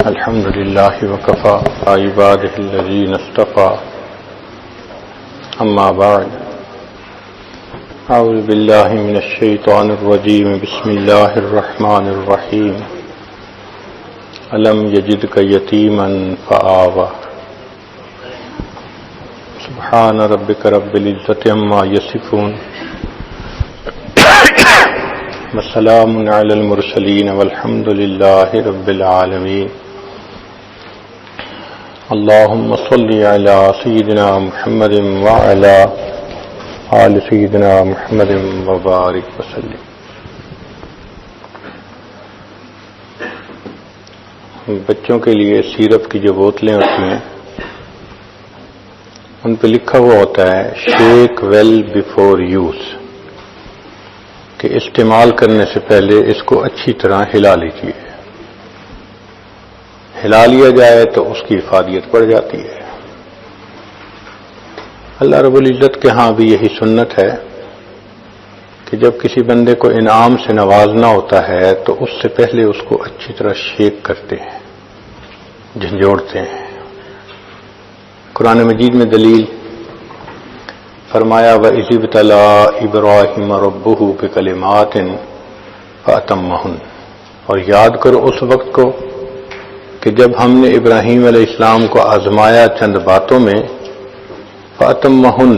الحمد لله وكفى عباده الذين اصطفى أما بعد أعوذ بالله من الشيطان الرجيم بسم الله الرحمن الرحيم ألم يجدك يتيما فآوى سبحان ربك رب العزة عما يصفون وسلام على المرسلين والحمد لله رب العالمين اللهم صل على سيدنا محمد وعلى آل سيدنا محمد وبارك وسلم. بچوں کے لیے سیرپ کی جو بوتلیں ہوتی ہیں ان پہ لکھا ہوا ہوتا ہے شیک ویل بیفور یوز، کہ استعمال کرنے سے پہلے اس کو اچھی طرح ہلا لیجیے. ہلا لیا جائے تو اس کی افادیت بڑھ جاتی ہے. اللہ رب العزت کے ہاں بھی یہی سنت ہے کہ جب کسی بندے کو انعام سے نوازنا ہوتا ہے تو اس سے پہلے اس کو اچھی طرح شیک کرتے ہیں، جھنجھوڑتے ہیں. قرآن مجید میں دلیل فرمایا وَإِذِ ابْتَلَىٰ إِبْرَاهِيمَ رَبُّهُ بِكَلِمَاتٍ فَأَتَمَّهُنَّ، اور یاد کرو اس وقت کو کہ جب ہم نے ابراہیم علیہ السلام کو آزمایا چند باتوں میں، فَأَتَمَّهُنَّ،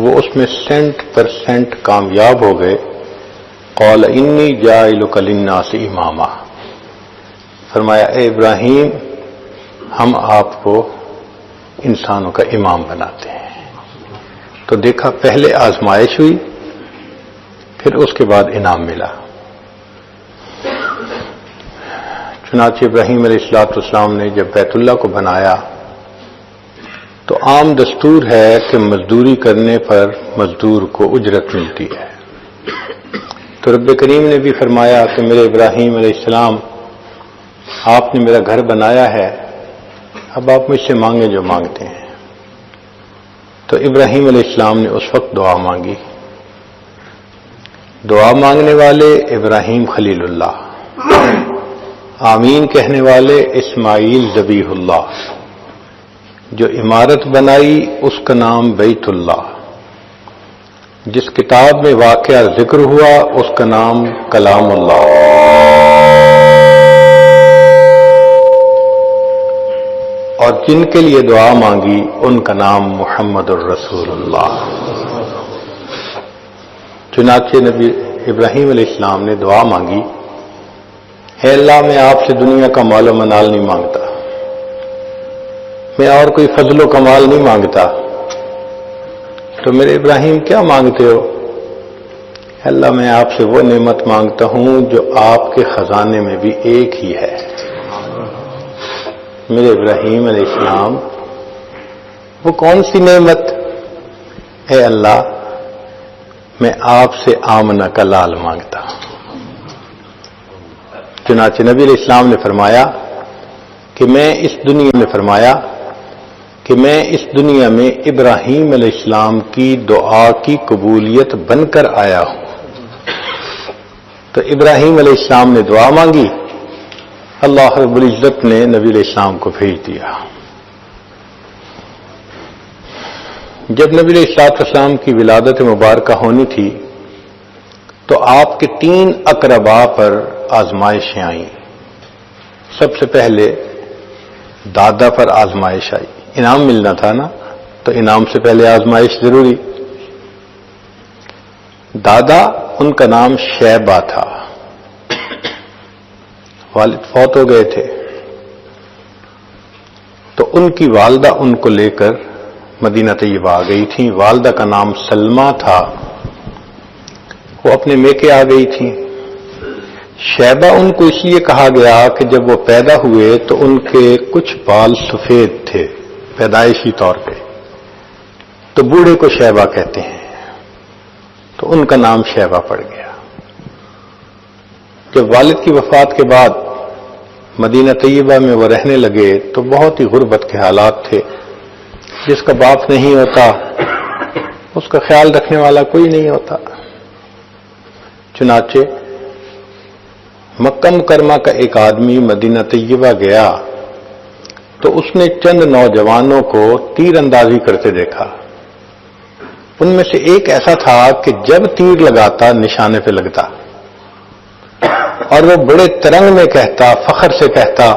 وہ اس میں 100% کامیاب ہو گئے. قَالَ إِنِّي جَاعِلُكَ لِلنَّاسِ إِمَامًا، فرمایا اے ابراہیم ہم آپ کو انسانوں کا امام بناتے ہیں. تو دیکھا پہلے آزمائش ہوئی پھر اس کے بعد انعام ملا. چنانچہ ابراہیم علیہ السلام نے جب بیت اللہ کو بنایا تو عام دستور ہے کہ مزدوری کرنے پر مزدور کو اجرت ملتی ہے. تو رب کریم نے بھی فرمایا کہ میرے ابراہیم علیہ السلام آپ نے میرا گھر بنایا ہے، اب آپ مجھ سے مانگیں جو مانگتے ہیں. تو ابراہیم علیہ السلام نے اس وقت دعا مانگی. دعا مانگنے والے ابراہیم خلیل اللہ، آمین کہنے والے اسماعیل ذبیح اللہ، جو عمارت بنائی اس کا نام بیت اللہ، جس کتاب میں واقعہ ذکر ہوا اس کا نام کلام اللہ، اور جن کے لیے دعا مانگی ان کا نام محمد الرسول اللہ. چنانچہ نبی ابراہیم علیہ السلام نے دعا مانگی، اے اللہ میں آپ سے دنیا کا مال و منال نہیں مانگتا، میں اور کوئی فضل و کمال نہیں مانگتا، تو میرے ابراہیم کیا مانگتے ہو؟ اللہ میں آپ سے وہ نعمت مانگتا ہوں جو آپ کے خزانے میں بھی ایک ہی ہے. میرے ابراہیم علیہ السلام وہ کون سی نعمت؟ اے اللہ میں آپ سے آمنہ کا لال مانگتا ہوں. چنانچہ نبی علیہ السلام نے فرمایا کہ میں اس دنیا میں ابراہیم علیہ السلام کی دعا کی قبولیت بن کر آیا ہوں. تو ابراہیم علیہ السلام نے دعا مانگی، اللہ رب العزت نے نبی علیہ السلام کو بھیج دیا. جب نبی علیہ السلام کی ولادت مبارکہ ہونی تھی تو آپ کے 3 اقرباء پر آزمائشیں آئیں. سب سے پہلے دادا پر آزمائش آئی، انعام ملنا تھا نا، تو انعام سے پہلے آزمائش ضروری. دادا ان کا نام شیبہ تھا، والد فوت ہو گئے تھے، تو ان کی والدہ ان کو لے کر مدینہ طیبہ آ گئی تھیں. والدہ کا نام سلمہ تھا، وہ اپنے میکے آ گئی تھیں. شیبہ ان کو اس لیے کہا گیا کہ جب وہ پیدا ہوئے تو ان کے کچھ بال سفید تھے پیدائشی طور پہ، تو بوڑھے کو شیبہ کہتے ہیں، تو ان کا نام شیبہ پڑ گیا. جب والد کی وفات کے بعد مدینہ طیبہ میں وہ رہنے لگے تو بہت ہی غربت کے حالات تھے. جس کا باپ نہیں ہوتا اس کا خیال رکھنے والا کوئی نہیں ہوتا. چنانچہ مکہ مکرمہ کا ایک آدمی مدینہ طیبہ گیا تو اس نے چند نوجوانوں کو تیر اندازی کرتے دیکھا. ان میں سے ایک ایسا تھا کہ جب تیر لگاتا نشانے پہ لگتا اور وہ بڑے ترنگ میں کہتا، فخر سے کہتا،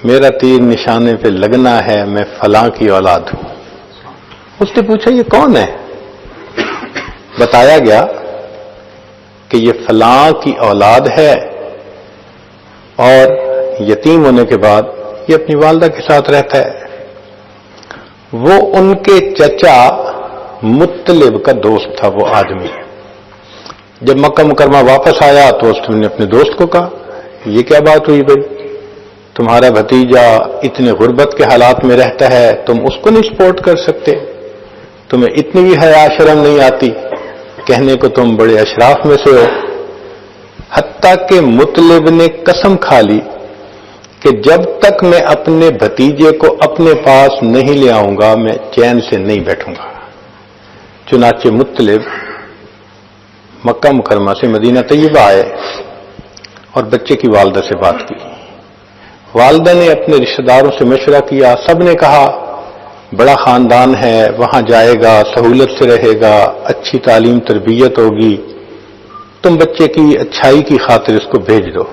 میرا تیر نشانے پہ لگنا ہے، میں فلاں کی اولاد ہوں. اس نے پوچھا یہ کون ہے؟ بتایا گیا کہ یہ فلاں کی اولاد ہے اور یتیم ہونے کے بعد یہ اپنی والدہ کے ساتھ رہتا ہے. وہ ان کے چچا مطلب کا دوست تھا وہ آدمی. جب مکہ مکرمہ واپس آیا تو اس نے اپنے دوست کو کہا یہ کیا بات ہوئی بھائی، تمہارا بھتیجا اتنے غربت کے حالات میں رہتا ہے، تم اس کو نہیں سپورٹ کر سکتے، تمہیں اتنی بھی حیا شرم نہیں آتی، کہنے کو تم بڑے اشراف میں سے ہو. حتیٰ کہ مطلب نے قسم کھا لی کہ جب تک میں اپنے بھتیجے کو اپنے پاس نہیں لے آؤں گا میں چین سے نہیں بیٹھوں گا. چنانچہ مطلب مکہ مکرمہ سے مدینہ طیبہ آئے اور بچے کی والدہ سے بات کی. والدہ نے اپنے رشتہ داروں سے مشورہ کیا، سب نے کہا بڑا خاندان ہے، وہاں جائے گا، سہولت سے رہے گا، اچھی تعلیم تربیت ہوگی، تم بچے کی اچھائی کی خاطر اس کو بھیج دو.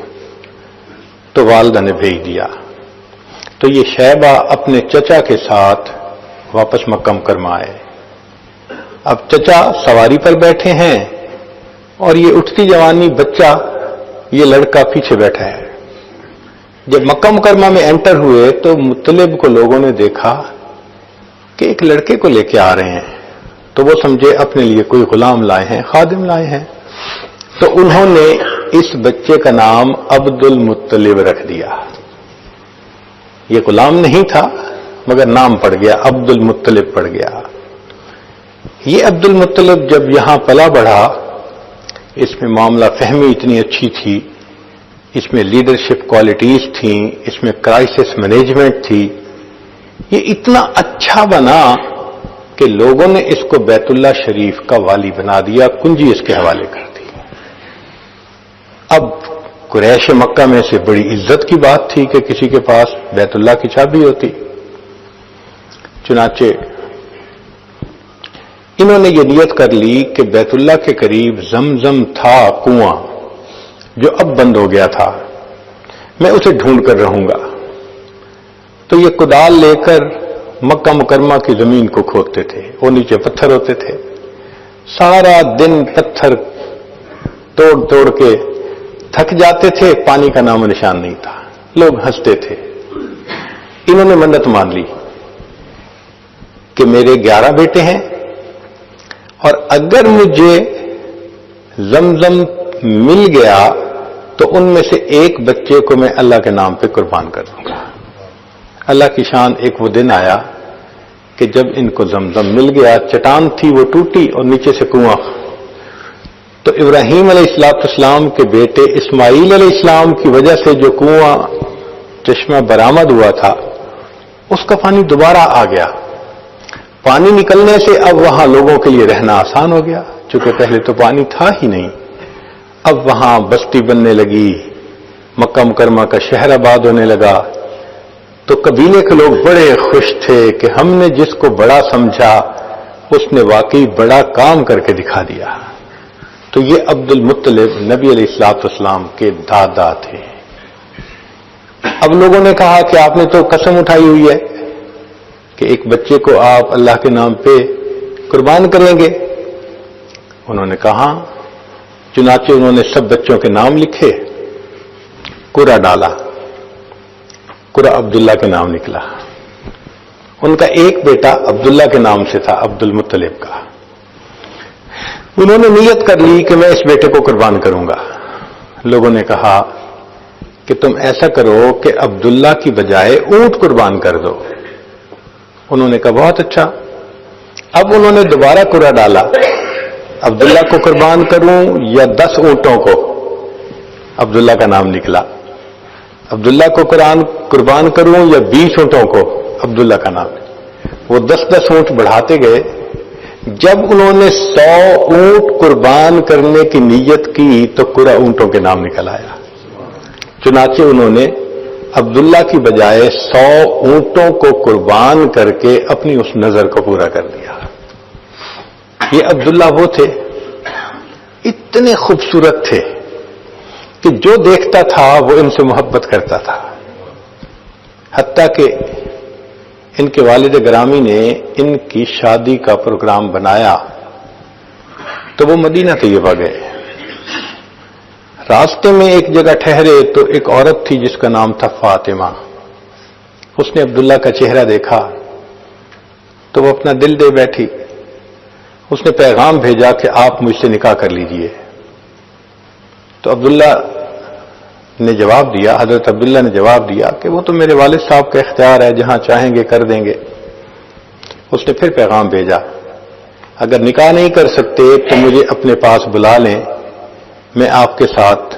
تو والدہ نے بھیج دیا. تو یہ شیبہ اپنے چچا کے ساتھ واپس مکہ مکرمہ آئے. اب چچا سواری پر بیٹھے ہیں اور یہ اٹھتی جوانی بچہ، یہ لڑکا پیچھے بیٹھا ہے. جب مکہ مکرمہ میں انٹر ہوئے تو مطلب کو لوگوں نے دیکھا کہ ایک لڑکے کو لے کے آ رہے ہیں، تو وہ سمجھے اپنے لیے کوئی غلام لائے ہیں، خادم لائے ہیں. تو انہوں نے اس بچے کا نام عبد المطلب رکھ دیا. یہ غلام نہیں تھا مگر نام پڑ گیا، عبد المطلب پڑ گیا. یہ عبد المطلب جب یہاں پلا بڑھا، اس میں معاملہ فہمی اتنی اچھی تھی، اس میں لیڈرشپ کوالٹیز تھیں، اس میں کرائسس مینجمنٹ تھی. یہ اتنا اچھا بنا کہ لوگوں نے اس کو بیت اللہ شریف کا والی بنا دیا، کنجی اس کے حوالے کر دی. اب قریش مکہ میں سے بڑی عزت کی بات تھی کہ کسی کے پاس بیت اللہ کی چابی ہوتی. چنانچہ انہوں نے یہ نیت کر لی کہ بیت اللہ کے قریب زمزم تھا کنواں جو اب بند ہو گیا تھا، میں اسے ڈھونڈ کر رہوں گا. تو یہ کدال لے کر مکہ مکرمہ کی زمین کو کھودتے تھے، وہ نیچے پتھر ہوتے تھے، سارا دن پتھر توڑ توڑ کے تھک جاتے تھے، پانی کا نام و نشان نہیں تھا. لوگ ہنستے تھے. انہوں نے منت مان لی کہ میرے 11 بیٹے ہیں اور اگر مجھے زمزم مل گیا تو ان میں سے ایک بچے کو میں اللہ کے نام پہ قربان کر دوں گا. اللہ کی شان، ایک وہ دن آیا کہ جب ان کو زمزم مل گیا، چٹان تھی وہ ٹوٹی اور نیچے سے کنواں. تو ابراہیم علیہ السلام کے بیٹے اسماعیل علیہ السلام کی وجہ سے جو کنواں چشمہ برآمد ہوا تھا اس کا پانی دوبارہ آ گیا. پانی نکلنے سے اب وہاں لوگوں کے لیے رہنا آسان ہو گیا، چونکہ پہلے تو پانی تھا ہی نہیں. اب وہاں بستی بننے لگی، مکہ مکرمہ کا شہر آباد ہونے لگا. تو قبیلے کے لوگ بڑے خوش تھے کہ ہم نے جس کو بڑا سمجھا اس نے واقعی بڑا کام کر کے دکھا دیا. تو یہ عبد المطلب نبی علیہ السلام کے دادا تھے. اب لوگوں نے کہا کہ آپ نے تو قسم اٹھائی ہوئی ہے کہ ایک بچے کو آپ اللہ کے نام پہ قربان کریں گے. انہوں نے کہا. چنانچہ انہوں نے سب بچوں کے نام لکھے، قرہ ڈالا، قرہ عبداللہ کے نام نکلا. ان کا ایک بیٹا عبداللہ کے نام سے تھا، عبد المطلب کا. انہوں نے نیت کر لی کہ میں اس بیٹے کو قربان کروں گا. لوگوں نے کہا کہ تم ایسا کرو کہ عبداللہ کی بجائے اونٹ قربان کر دو. انہوں نے کہا بہت اچھا. اب انہوں نے دوبارہ قرہ ڈالا، عبداللہ کو قربان کروں یا 10 اونٹوں کو. عبداللہ کا نام نکلا. عبداللہ کو قربان کروں یا 20 اونٹوں کو. عبداللہ کا نام. وہ 10 اونٹ بڑھاتے گئے. جب انہوں نے 100 اونٹ قربان کرنے کی نیت کی تو قرہ اونٹوں کے نام نکل آیا. چنانچہ انہوں نے عبداللہ کی بجائے 100 اونٹوں کو قربان کر کے اپنی اس نظر کو پورا کر دیا۔ یہ عبداللہ وہ تھے، اتنے خوبصورت تھے کہ جو دیکھتا تھا وہ ان سے محبت کرتا تھا، حتیٰ کہ ان کے والد گرامی نے ان کی شادی کا پروگرام بنایا تو وہ مدینہ طیبہ گئے۔ راستے میں ایک جگہ ٹھہرے تو ایک عورت تھی جس کا نام تھا فاطمہ۔ اس نے عبداللہ کا چہرہ دیکھا تو وہ اپنا دل دے بیٹھی۔ اس نے پیغام بھیجا کہ آپ مجھ سے نکاح کر لیجئے۔ تو عبداللہ نے جواب دیا، حضرت عبداللہ نے جواب دیا کہ وہ تو میرے والد صاحب کا اختیار ہے، جہاں چاہیں گے کر دیں گے۔ اس نے پھر پیغام بھیجا، اگر نکاح نہیں کر سکتے تو مجھے اپنے پاس بلا لیں، میں آپ کے ساتھ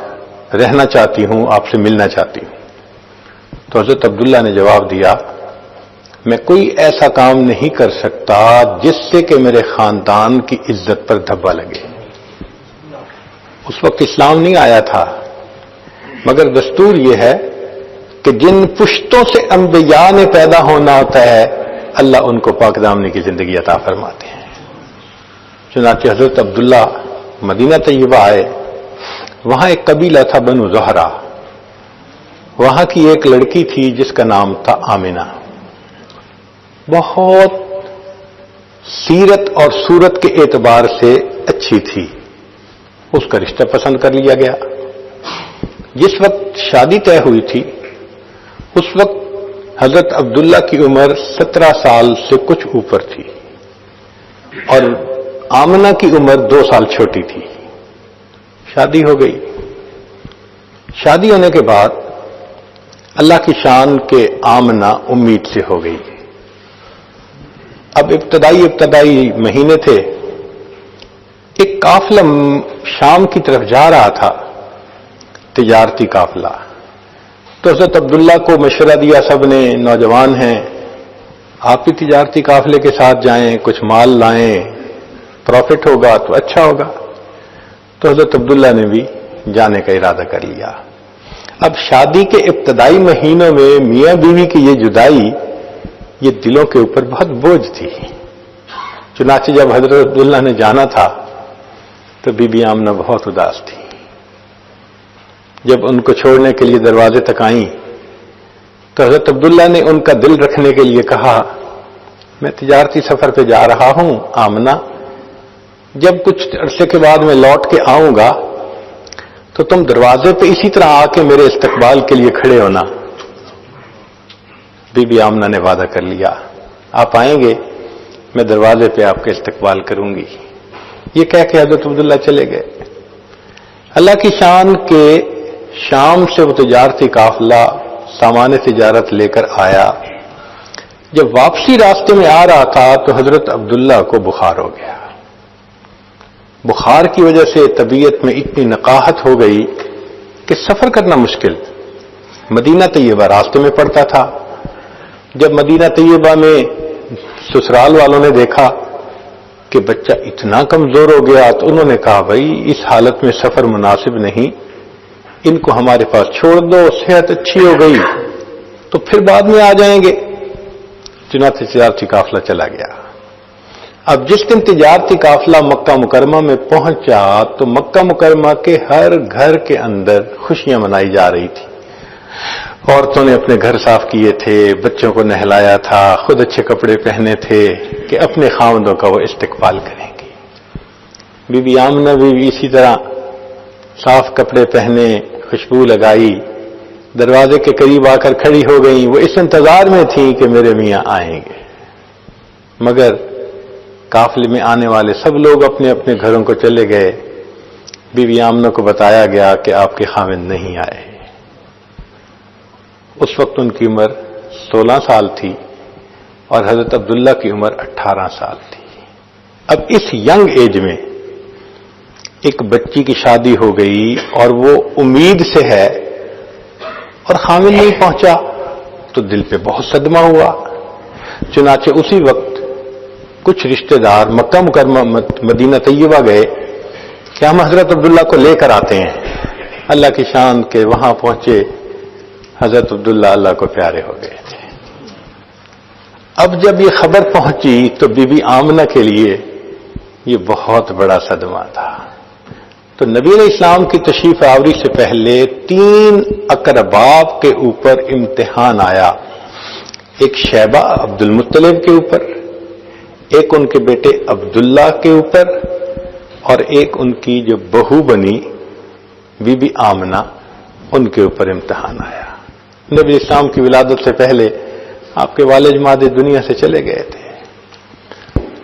رہنا چاہتی ہوں، آپ سے ملنا چاہتی ہوں۔ تو حضرت عبداللہ نے جواب دیا، میں کوئی ایسا کام نہیں کر سکتا جس سے کہ میرے خاندان کی عزت پر دھبا لگے۔ اس وقت اسلام نہیں آیا تھا، مگر دستور یہ ہے کہ جن پشتوں سے انبیاء نے پیدا ہونا ہوتا ہے اللہ ان کو پاک دامنی کی زندگی عطا فرماتے ہیں۔ چنانچہ حضرت عبداللہ مدینہ طیبہ آئے، وہاں ایک قبیلہ تھا بنو زہرہ، وہاں کی ایک لڑکی تھی جس کا نام تھا آمنہ، بہت سیرت اور صورت کے اعتبار سے اچھی تھی۔ اس کا رشتہ پسند کر لیا گیا۔ جس وقت شادی طے ہوئی تھی اس وقت حضرت عبداللہ کی عمر 17 سال سے کچھ اوپر تھی اور آمنہ کی عمر 2 سال چھوٹی تھی۔ شادی ہو گئی۔ شادی ہونے کے بعد اللہ کی شان کے آمنہ امید سے ہو گئی۔ اب ابتدائی مہینے تھے، ایک قافلہ شام کی طرف جا رہا تھا، تجارتی قافلہ۔ تو حضرت عبداللہ کو مشورہ دیا سب نے، نوجوان ہیں، آپ بھی تجارتی قافلے کے ساتھ جائیں، کچھ مال لائیں، پروفٹ ہوگا تو اچھا ہوگا۔ تو حضرت عبداللہ نے بھی جانے کا ارادہ کر لیا۔ اب شادی کے ابتدائی مہینوں میں میاں بیوی کی یہ جدائی یہ دلوں کے اوپر بہت بوجھ تھی۔ چنانچہ جب حضرت عبداللہ نے جانا تھا تو بی بی آمنہ بہت اداس تھی۔ جب ان کو چھوڑنے کے لیے دروازے تک آئیں تو حضرت عبداللہ نے ان کا دل رکھنے کے لیے کہا، میں تجارتی سفر پہ جا رہا ہوں آمنہ، جب کچھ عرصے کے بعد میں لوٹ کے آؤں گا تو تم دروازے پہ اسی طرح آ کے میرے استقبال کے لیے کھڑے ہونا۔ بی بی آمنہ نے وعدہ کر لیا، آپ آئیں گے میں دروازے پہ آپ کا استقبال کروں گی۔ یہ کہہ کے حضرت عبداللہ چلے گئے۔ اللہ کی شان کے شام سے وہ تجارتی قافلہ سامان تجارت لے کر آیا۔ جب واپسی راستے میں آ رہا تھا تو حضرت عبداللہ کو بخار ہو گیا۔ بخار کی وجہ سے طبیعت میں اتنی نقاہت ہو گئی کہ سفر کرنا مشکل۔ مدینہ طیبہ راستے میں پڑتا تھا۔ جب مدینہ طیبہ میں سسرال والوں نے دیکھا کہ بچہ اتنا کمزور ہو گیا تو انہوں نے کہا، بھائی اس حالت میں سفر مناسب نہیں، ان کو ہمارے پاس چھوڑ دو، صحت اچھی ہو گئی تو پھر بعد میں آ جائیں گے۔ چنانچہ تجارتی قافلہ چلا گیا۔ اب جس دن تجارتی قافلہ مکہ مکرمہ میں پہنچا تو مکہ مکرمہ کے ہر گھر کے اندر خوشیاں منائی جا رہی تھی۔ عورتوں نے اپنے گھر صاف کیے تھے، بچوں کو نہلایا تھا، خود اچھے کپڑے پہنے تھے کہ اپنے خاوندوں کا وہ استقبال کریں گے۔ بی بی آمنہ بھی اسی طرح صاف کپڑے پہنے، خوشبو لگائی، دروازے کے قریب آ کر کھڑی ہو گئیں۔ وہ اس انتظار میں تھیں کہ میرے میاں آئیں گے، مگر قافلے میں آنے والے سب لوگ اپنے اپنے گھروں کو چلے گئے۔ بی بی آمنہ کو بتایا گیا کہ آپ کے خاوند نہیں آئے۔ اس وقت ان کی عمر 16 سال تھی اور حضرت عبداللہ کی عمر 18 سال تھی۔ اب اس ینگ ایج میں ایک بچی کی شادی ہو گئی اور وہ امید سے ہے اور خاوند نہیں پہنچا تو دل پہ بہت صدمہ ہوا۔ چنانچہ اسی وقت کچھ رشتہ دار مکہ مکرمہ مدینہ طیبہ گئے کہ ہم حضرت عبداللہ کو لے کر آتے ہیں۔ اللہ کی شان کے وہاں پہنچے حضرت عبداللہ اللہ کو پیارے ہو گئے تھے۔ اب جب یہ خبر پہنچی تو بی بی آمنہ کے لیے یہ بہت بڑا صدمہ تھا۔ تو نبی علیہ السلام کی تشریف آوری سے پہلے 3 اقرباب کے اوپر امتحان آیا، ایک شیبہ عبد المطلب کے اوپر، ایک ان کے بیٹے عبداللہ کے اوپر، اور ایک ان کی جو بہو بنی بی بی آمنہ ان کے اوپر امتحان آیا۔ نبی اسلام کی ولادت سے پہلے آپ کے والد ماجد دنیا سے چلے گئے تھے۔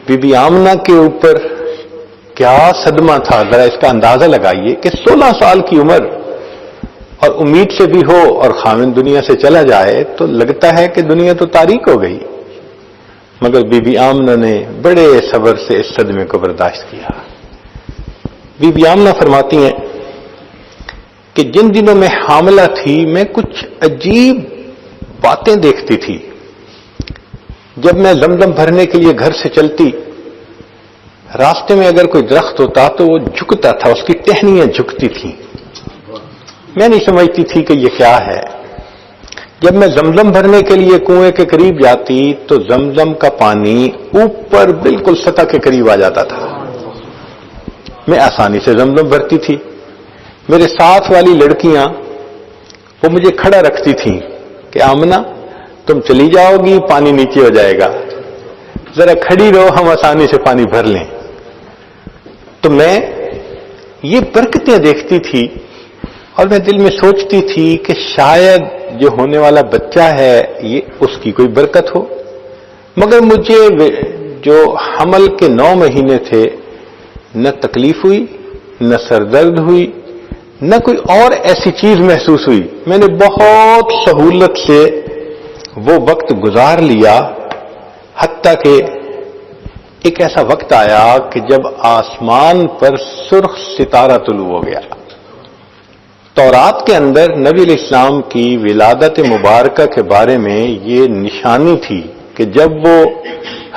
بی بی آمنہ کے اوپر کیا صدمہ تھا، ذرا اس کا اندازہ لگائیے کہ 16 سال کی عمر اور امید سے بھی ہو اور خاوند دنیا سے چلا جائے تو لگتا ہے کہ دنیا تو تاریک ہو گئی، مگر بی بی آمنہ نے بڑے صبر سے اس صدمے کو برداشت کیا۔ بی بی آمنہ فرماتی ہیں کہ جن دنوں میں حاملہ تھی میں کچھ عجیب باتیں دیکھتی تھی۔ جب میں زمزم بھرنے کے لیے گھر سے چلتی، راستے میں اگر کوئی درخت ہوتا تو وہ جھکتا تھا، اس کی ٹہنیاں جھکتی تھیں۔ میں نہیں سمجھتی تھی کہ یہ کیا ہے۔ جب میں زمزم بھرنے کے لیے کنویں کے قریب جاتی تو زمزم کا پانی اوپر بالکل سطح کے قریب آ جاتا تھا۔ میں آسانی سے زمزم بھرتی تھی۔ میرے ساتھ والی لڑکیاں وہ مجھے کھڑا رکھتی تھیں کہ آمنہ تم چلی جاؤ گی، پانی نیچے ہو جائے گا، ذرا کھڑی رہو، ہم آسانی سے پانی بھر لیں۔ تو میں یہ برکتیں دیکھتی تھی اور میں دل میں سوچتی تھی کہ شاید جو ہونے والا بچہ ہے یہ اس کی کوئی برکت ہو، مگر مجھے جو حمل کے 9 مہینے تھے نہ تکلیف ہوئی، نہ سر درد ہوئی، نہ کوئی اور ایسی چیز محسوس ہوئی۔ میں نے بہت سہولت سے وہ وقت گزار لیا، حتیٰ کہ ایک ایسا وقت آیا کہ جب آسمان پر سرخ ستارہ طلوع ہو گیا۔ تورات کے اندر نبی علیہ السلام کی ولادت مبارکہ کے بارے میں یہ نشانی تھی کہ جب وہ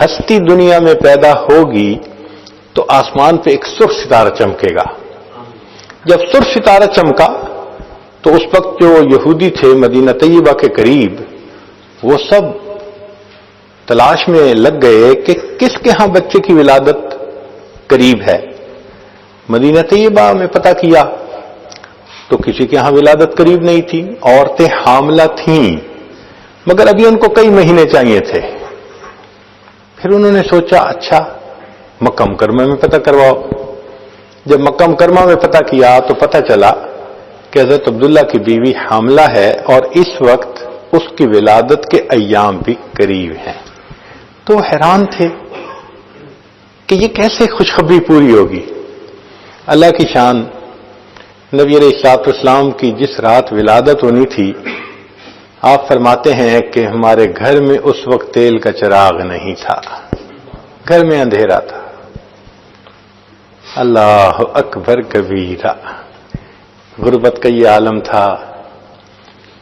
ہستی دنیا میں پیدا ہوگی تو آسمان پہ ایک سرخ ستارہ چمکے گا۔ جب سرخ ستارہ چمکا تو اس وقت جو یہودی تھے مدینہ طیبہ کے قریب، وہ سب تلاش میں لگ گئے کہ کس کے ہاں بچے کی ولادت قریب ہے۔ مدینہ طیبہ میں پتہ کیا تو کسی کے ہاں ولادت قریب نہیں تھی، عورتیں حاملہ تھیں مگر ابھی ان کو کئی مہینے چاہیے تھے۔ پھر انہوں نے سوچا اچھا مکہ مکرمہ میں پتہ کرواؤ۔ جب مکہ مکرمہ میں پتہ کیا تو پتہ چلا کہ حضرت عبداللہ کی بیوی حاملہ ہے اور اس وقت اس کی ولادت کے ایام بھی قریب ہیں۔ تو حیران تھے کہ یہ کیسے خوشخبری پوری ہوگی۔ اللہ کی شان، نبی علیہ الصلوۃ والسلام کی جس رات ولادت ہونی تھی، آپ فرماتے ہیں کہ ہمارے گھر میں اس وقت تیل کا چراغ نہیں تھا، گھر میں اندھیرا تھا۔ اللہ اکبر کبیرہ، غربت کا یہ عالم تھا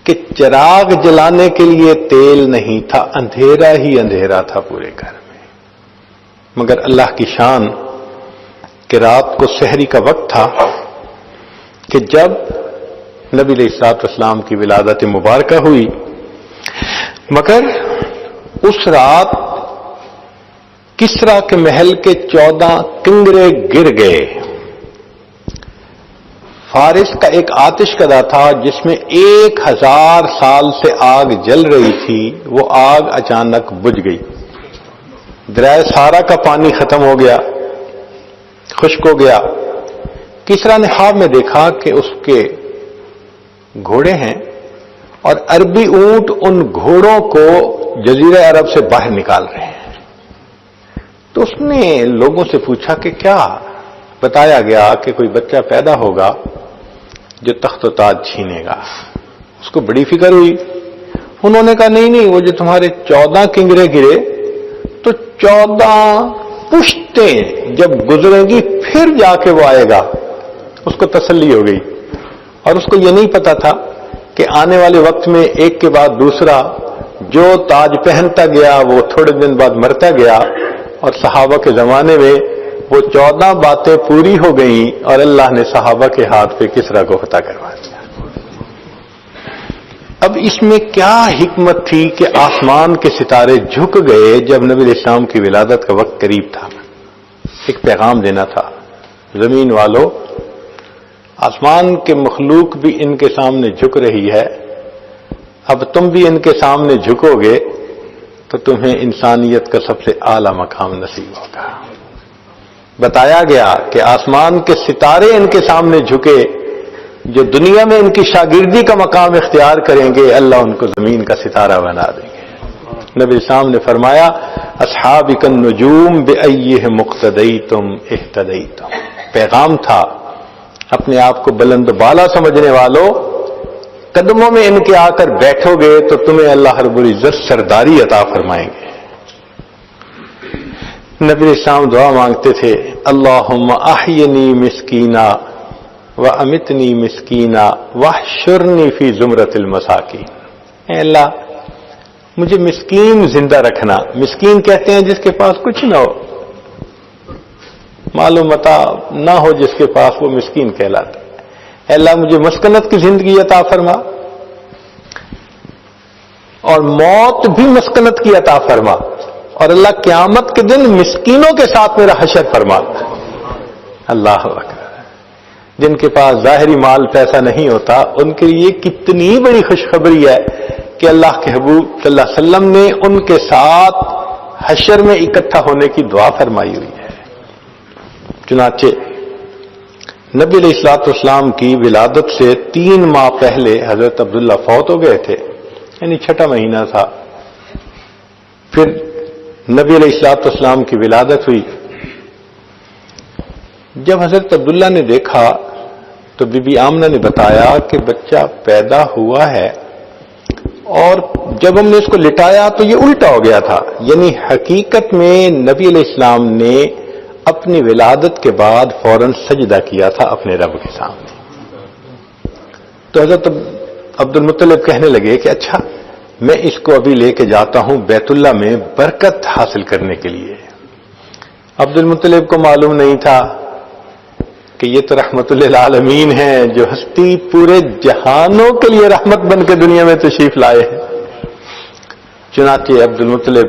کہ چراغ جلانے کے لیے تیل نہیں تھا، اندھیرا ہی اندھیرا تھا پورے گھر میں۔ مگر اللہ کی شان کہ رات کو سحری کا وقت تھا کہ جب نبی علیہ الصلوۃ والسلام کی ولادت مبارکہ ہوئی، مگر اس رات کسریٰ کے محل کے 14 کنگرے گر گئے۔ فارس کا ایک آتش کدا تھا جس میں 1000 سال سے آگ جل رہی تھی، وہ آگ اچانک بجھ گئی۔ دریائے سارا کا پانی ختم ہو گیا، خشک ہو گیا۔ کسریٰ نے خواب میں دیکھا کہ اس کے گھوڑے ہیں اور عربی اونٹ ان گھوڑوں کو جزیرہ عرب سے باہر نکال رہے ہیں۔ تو اس نے لوگوں سے پوچھا کہ کیا؟ بتایا گیا کہ کوئی بچہ پیدا ہوگا جو تخت و تاج چھینے گا۔ اس کو بڑی فکر ہوئی۔ انہوں نے کہا نہیں، وہ جو تمہارے 14 کنگرے گرے تو 14 پشتیں جب گزریں گی پھر جا کے وہ آئے گا۔ اس کو تسلی ہو گئی، اور اس کو یہ نہیں پتا تھا کہ آنے والے وقت میں ایک کے بعد دوسرا جو تاج پہنتا گیا وہ تھوڑے دن بعد مرتا گیا، اور صحابہ کے زمانے میں وہ 14 باتیں پوری ہو گئیں اور اللہ نے صحابہ کے ہاتھ پہ کسریٰ کو فتح کروا دیا۔ اب اس میں کیا حکمت تھی کہ آسمان کے ستارے جھک گئے جب نبی علیہ السلام کی ولادت کا وقت قریب تھا؟ ایک پیغام دینا تھا، زمین والو، آسمان کے مخلوق بھی ان کے سامنے جھک رہی ہے، اب تم بھی ان کے سامنے جھکو گے تو تمہیں انسانیت کا سب سے اعلیٰ مقام نصیب ہوگا۔ بتایا گیا کہ آسمان کے ستارے ان کے سامنے جھکے، جو دنیا میں ان کی شاگردی کا مقام اختیار کریں گے اللہ ان کو زمین کا ستارہ بنا دیں گے۔ نبی اسلام نے فرمایا اصحابک النجوم بأیہم اقتدیتم اہتدیتم، پیغام تھا اپنے آپ کو بلند و بالا سمجھنے والوں، قدموں میں ان کے آ کر بیٹھو گے تو تمہیں اللہ رب العزت سرداری عطا فرمائیں گے۔ نبی اسلام دعا مانگتے تھے اللہم احینی مسکینا وامتنی مسکینا واحشرنی فی زمرۃ المساکین، اے اللہ مجھے مسکین زندہ رکھنا۔ مسکین کہتے ہیں جس کے پاس کچھ نہ ہو، مال و متاع نہ ہو جس کے پاس، وہ مسکین کہلاتا ہے۔ اے اللہ مجھے مسکنت کی زندگی عطا فرما، اور موت بھی مسکنت کی عطا فرما، اور اللہ قیامت کے دن مسکینوں کے ساتھ میرا حشر فرما۔ اللہ اکبر، جن کے پاس ظاہری مال پیسہ نہیں ہوتا ان کے لیے کتنی بڑی خوشخبری ہے کہ اللہ کے حبیب صلی اللہ علیہ وسلم نے ان کے ساتھ حشر میں اکٹھا ہونے کی دعا فرمائی ہوئی ہے۔ چنانچہ نبی علیہ الصلوۃ والسلام کی ولادت سے 3 ماہ پہلے حضرت عبداللہ فوت ہو گئے تھے، یعنی 6واں مہینہ تھا۔ پھر نبی علیہ الصلوۃ والسلام کی ولادت ہوئی۔ جب حضرت عبداللہ نے دیکھا تو بی بی آمنہ نے بتایا کہ بچہ پیدا ہوا ہے، اور جب ہم نے اس کو لٹایا تو یہ الٹا ہو گیا تھا، یعنی حقیقت میں نبی علیہ السلام نے اپنی ولادت کے بعد فوراً سجدہ کیا تھا اپنے رب کے سامنے۔ تو حضرت عبد المطلب کہنے لگے کہ اچھا میں اس کو ابھی لے کے جاتا ہوں بیت اللہ میں برکت حاصل کرنے کے لیے۔ عبد المطلب کو معلوم نہیں تھا کہ یہ تو رحمت للعالمین ہیں، جو ہستی پورے جہانوں کے لیے رحمت بن کے دنیا میں تشریف لائے ہیں۔ چنانچہ عبد المطلب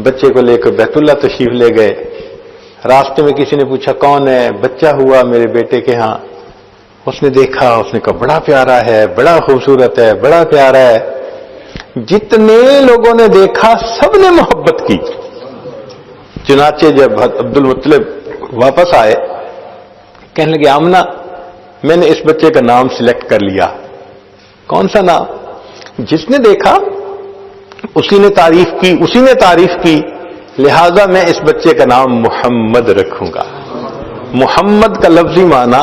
بچے کو لے کر بیت اللہ تشریف لے گئے۔ راستے میں کسی نے پوچھا کون ہے؟ بچہ ہوا میرے بیٹے کے ہاں۔ اس نے دیکھا، اس نے کہا بڑا پیارا ہے، بڑا خوبصورت ہے، بڑا پیارا ہے۔ جتنے لوگوں نے دیکھا سب نے محبت کی۔ چنانچہ جب عبد المطلب واپس آئے کہنے لگے آمنہ میں نے اس بچے کا نام سلیکٹ کر لیا۔ کون سا نام؟ جس نے دیکھا اسی نے تعریف کی، لہذا میں اس بچے کا نام محمد رکھوں گا۔ محمد کا لفظی معنی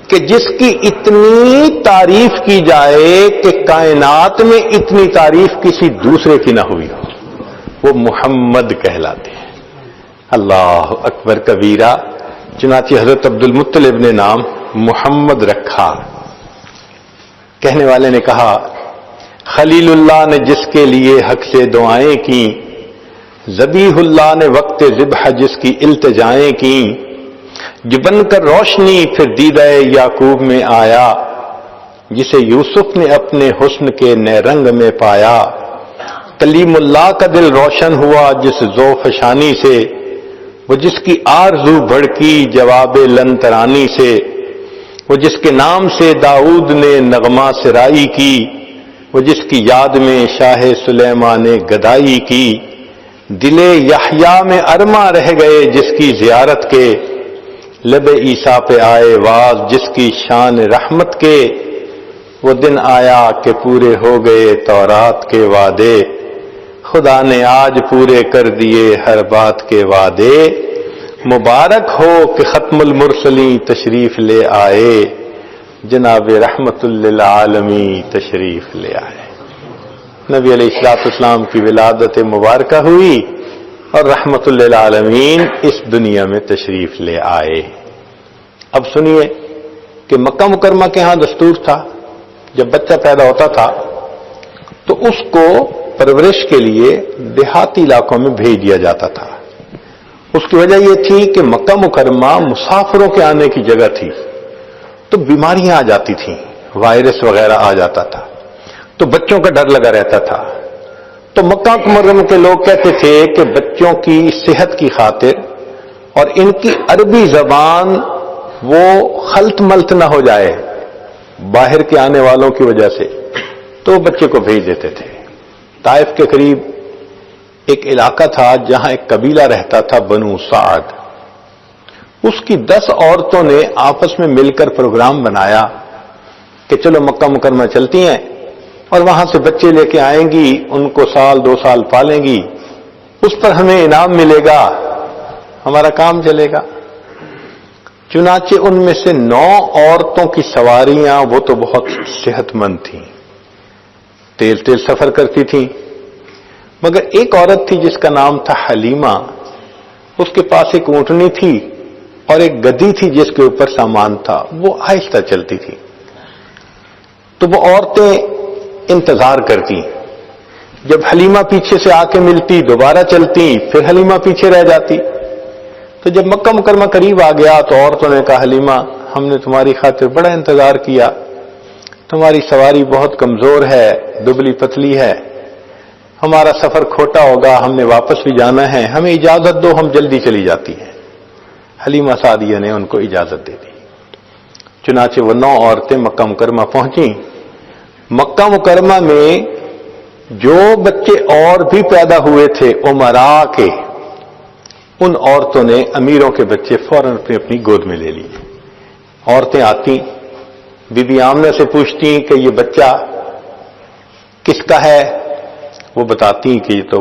کہ جس کی اتنی تعریف کی جائے کہ کائنات میں اتنی تعریف کسی دوسرے کی نہ ہوئی ہو، وہ محمد کہلاتے ہیں۔ اللہ اکبر کبیرہ۔ چنانچہ حضرت عبد المطلب نے نام محمد رکھا۔ کہنے والے نے کہا خلیل اللہ نے جس کے لیے حق سے دعائیں کی، ذبیح اللہ نے وقت ذبح جس کی التجائیں کی، جو بن کر روشنی پھر دیدہ یعقوب میں آیا، جسے یوسف نے اپنے حسن کے نئے رنگ میں پایا، کلیم اللہ کا دل روشن ہوا جس ذوق فشانی سے، وہ جس کی آرزو بھڑکی جواب لن ترانی سے، وہ جس کے نام سے داؤد نے نغمہ سرائی کی، وہ جس کی یاد میں شاہ سلیمان نے گدائی کی، دل یحییٰ میں ارماں رہ گئے جس کی زیارت کے، لب عیسیٰ پہ آئے واز جس کی شان رحمت کے، وہ دن آیا کہ پورے ہو گئے تورات کے وعدے، خدا نے آج پورے کر دیے ہر بات کے وعدے، مبارک ہو کہ ختم المرسلین تشریف لے آئے، جناب رحمت للعالمین تشریف لے آئے۔ نبی علیہ الصلوۃ والسلام کی ولادت مبارکہ ہوئی اور رحمت للعالمین اس دنیا میں تشریف لے آئے۔ اب سنیے کہ مکہ مکرمہ کے ہاں دستور تھا جب بچہ پیدا ہوتا تھا تو اس کو پرورش کے لیے دیہاتی علاقوں میں بھیج دیا جاتا تھا۔ اس کی وجہ یہ تھی کہ مکہ مکرمہ مسافروں کے آنے کی جگہ تھی، تو بیماریاں آ جاتی تھیں، وائرس وغیرہ آ جاتا تھا، تو بچوں کا ڈر لگا رہتا تھا. تو مکہ مکرمہ کے لوگ کہتے تھے کہ بچوں کی صحت کی خاطر اور ان کی عربی زبان وہ خلط ملط نہ ہو جائے باہر کے آنے والوں کی وجہ سے، تو بچے کو بھیج دیتے تھے. طائف کے قریب ایک علاقہ تھا جہاں ایک قبیلہ رہتا تھا بنو سعد. اس کی 10 عورتوں نے آپس میں مل کر پروگرام بنایا کہ چلو مکہ مکرمہ چلتی ہیں اور وہاں سے بچے لے کے آئیں گی، ان کو 1-2 سال پالیں گی، اس پر ہمیں انعام ملے گا، ہمارا کام چلے گا. چنانچہ ان میں سے 9 عورتوں کی سواریاں وہ تو بہت صحت مند تھیں، تیز سفر کرتی تھیں، مگر ایک عورت تھی جس کا نام تھا حلیمہ. اس کے پاس ایک اونٹنی تھی اور ایک گدی تھی جس کے اوپر سامان تھا، وہ آہستہ چلتی تھی. تو وہ عورتیں انتظار کرتی، جب حلیمہ پیچھے سے آ کے ملتی دوبارہ چلتی، پھر حلیمہ پیچھے رہ جاتی. تو جب مکہ مکرمہ قریب آ گیا تو عورتوں نے کہا حلیمہ ہم نے تمہاری خاطر بڑا انتظار کیا، تمہاری سواری بہت کمزور ہے، دبلی پتلی ہے، ہمارا سفر کھوٹا ہوگا، ہم نے واپس بھی جانا ہے، ہمیں اجازت دو، ہم جلدی چلی جاتی ہیں. حلیمہ سعدیہ نے ان کو اجازت دے دی. چنانچہ وہ 9 عورتیں مکہ مکرمہ پہنچیں. مکہ مکرمہ میں جو بچے اور بھی پیدا ہوئے تھے امراء کے، ان عورتوں نے امیروں کے بچے فوراً اپنی گود میں لے لیے. عورتیں آتی بی بی آمنہ سے پوچھتی کہ یہ بچہ کس کا ہے؟ وہ بتاتی کہ یہ تو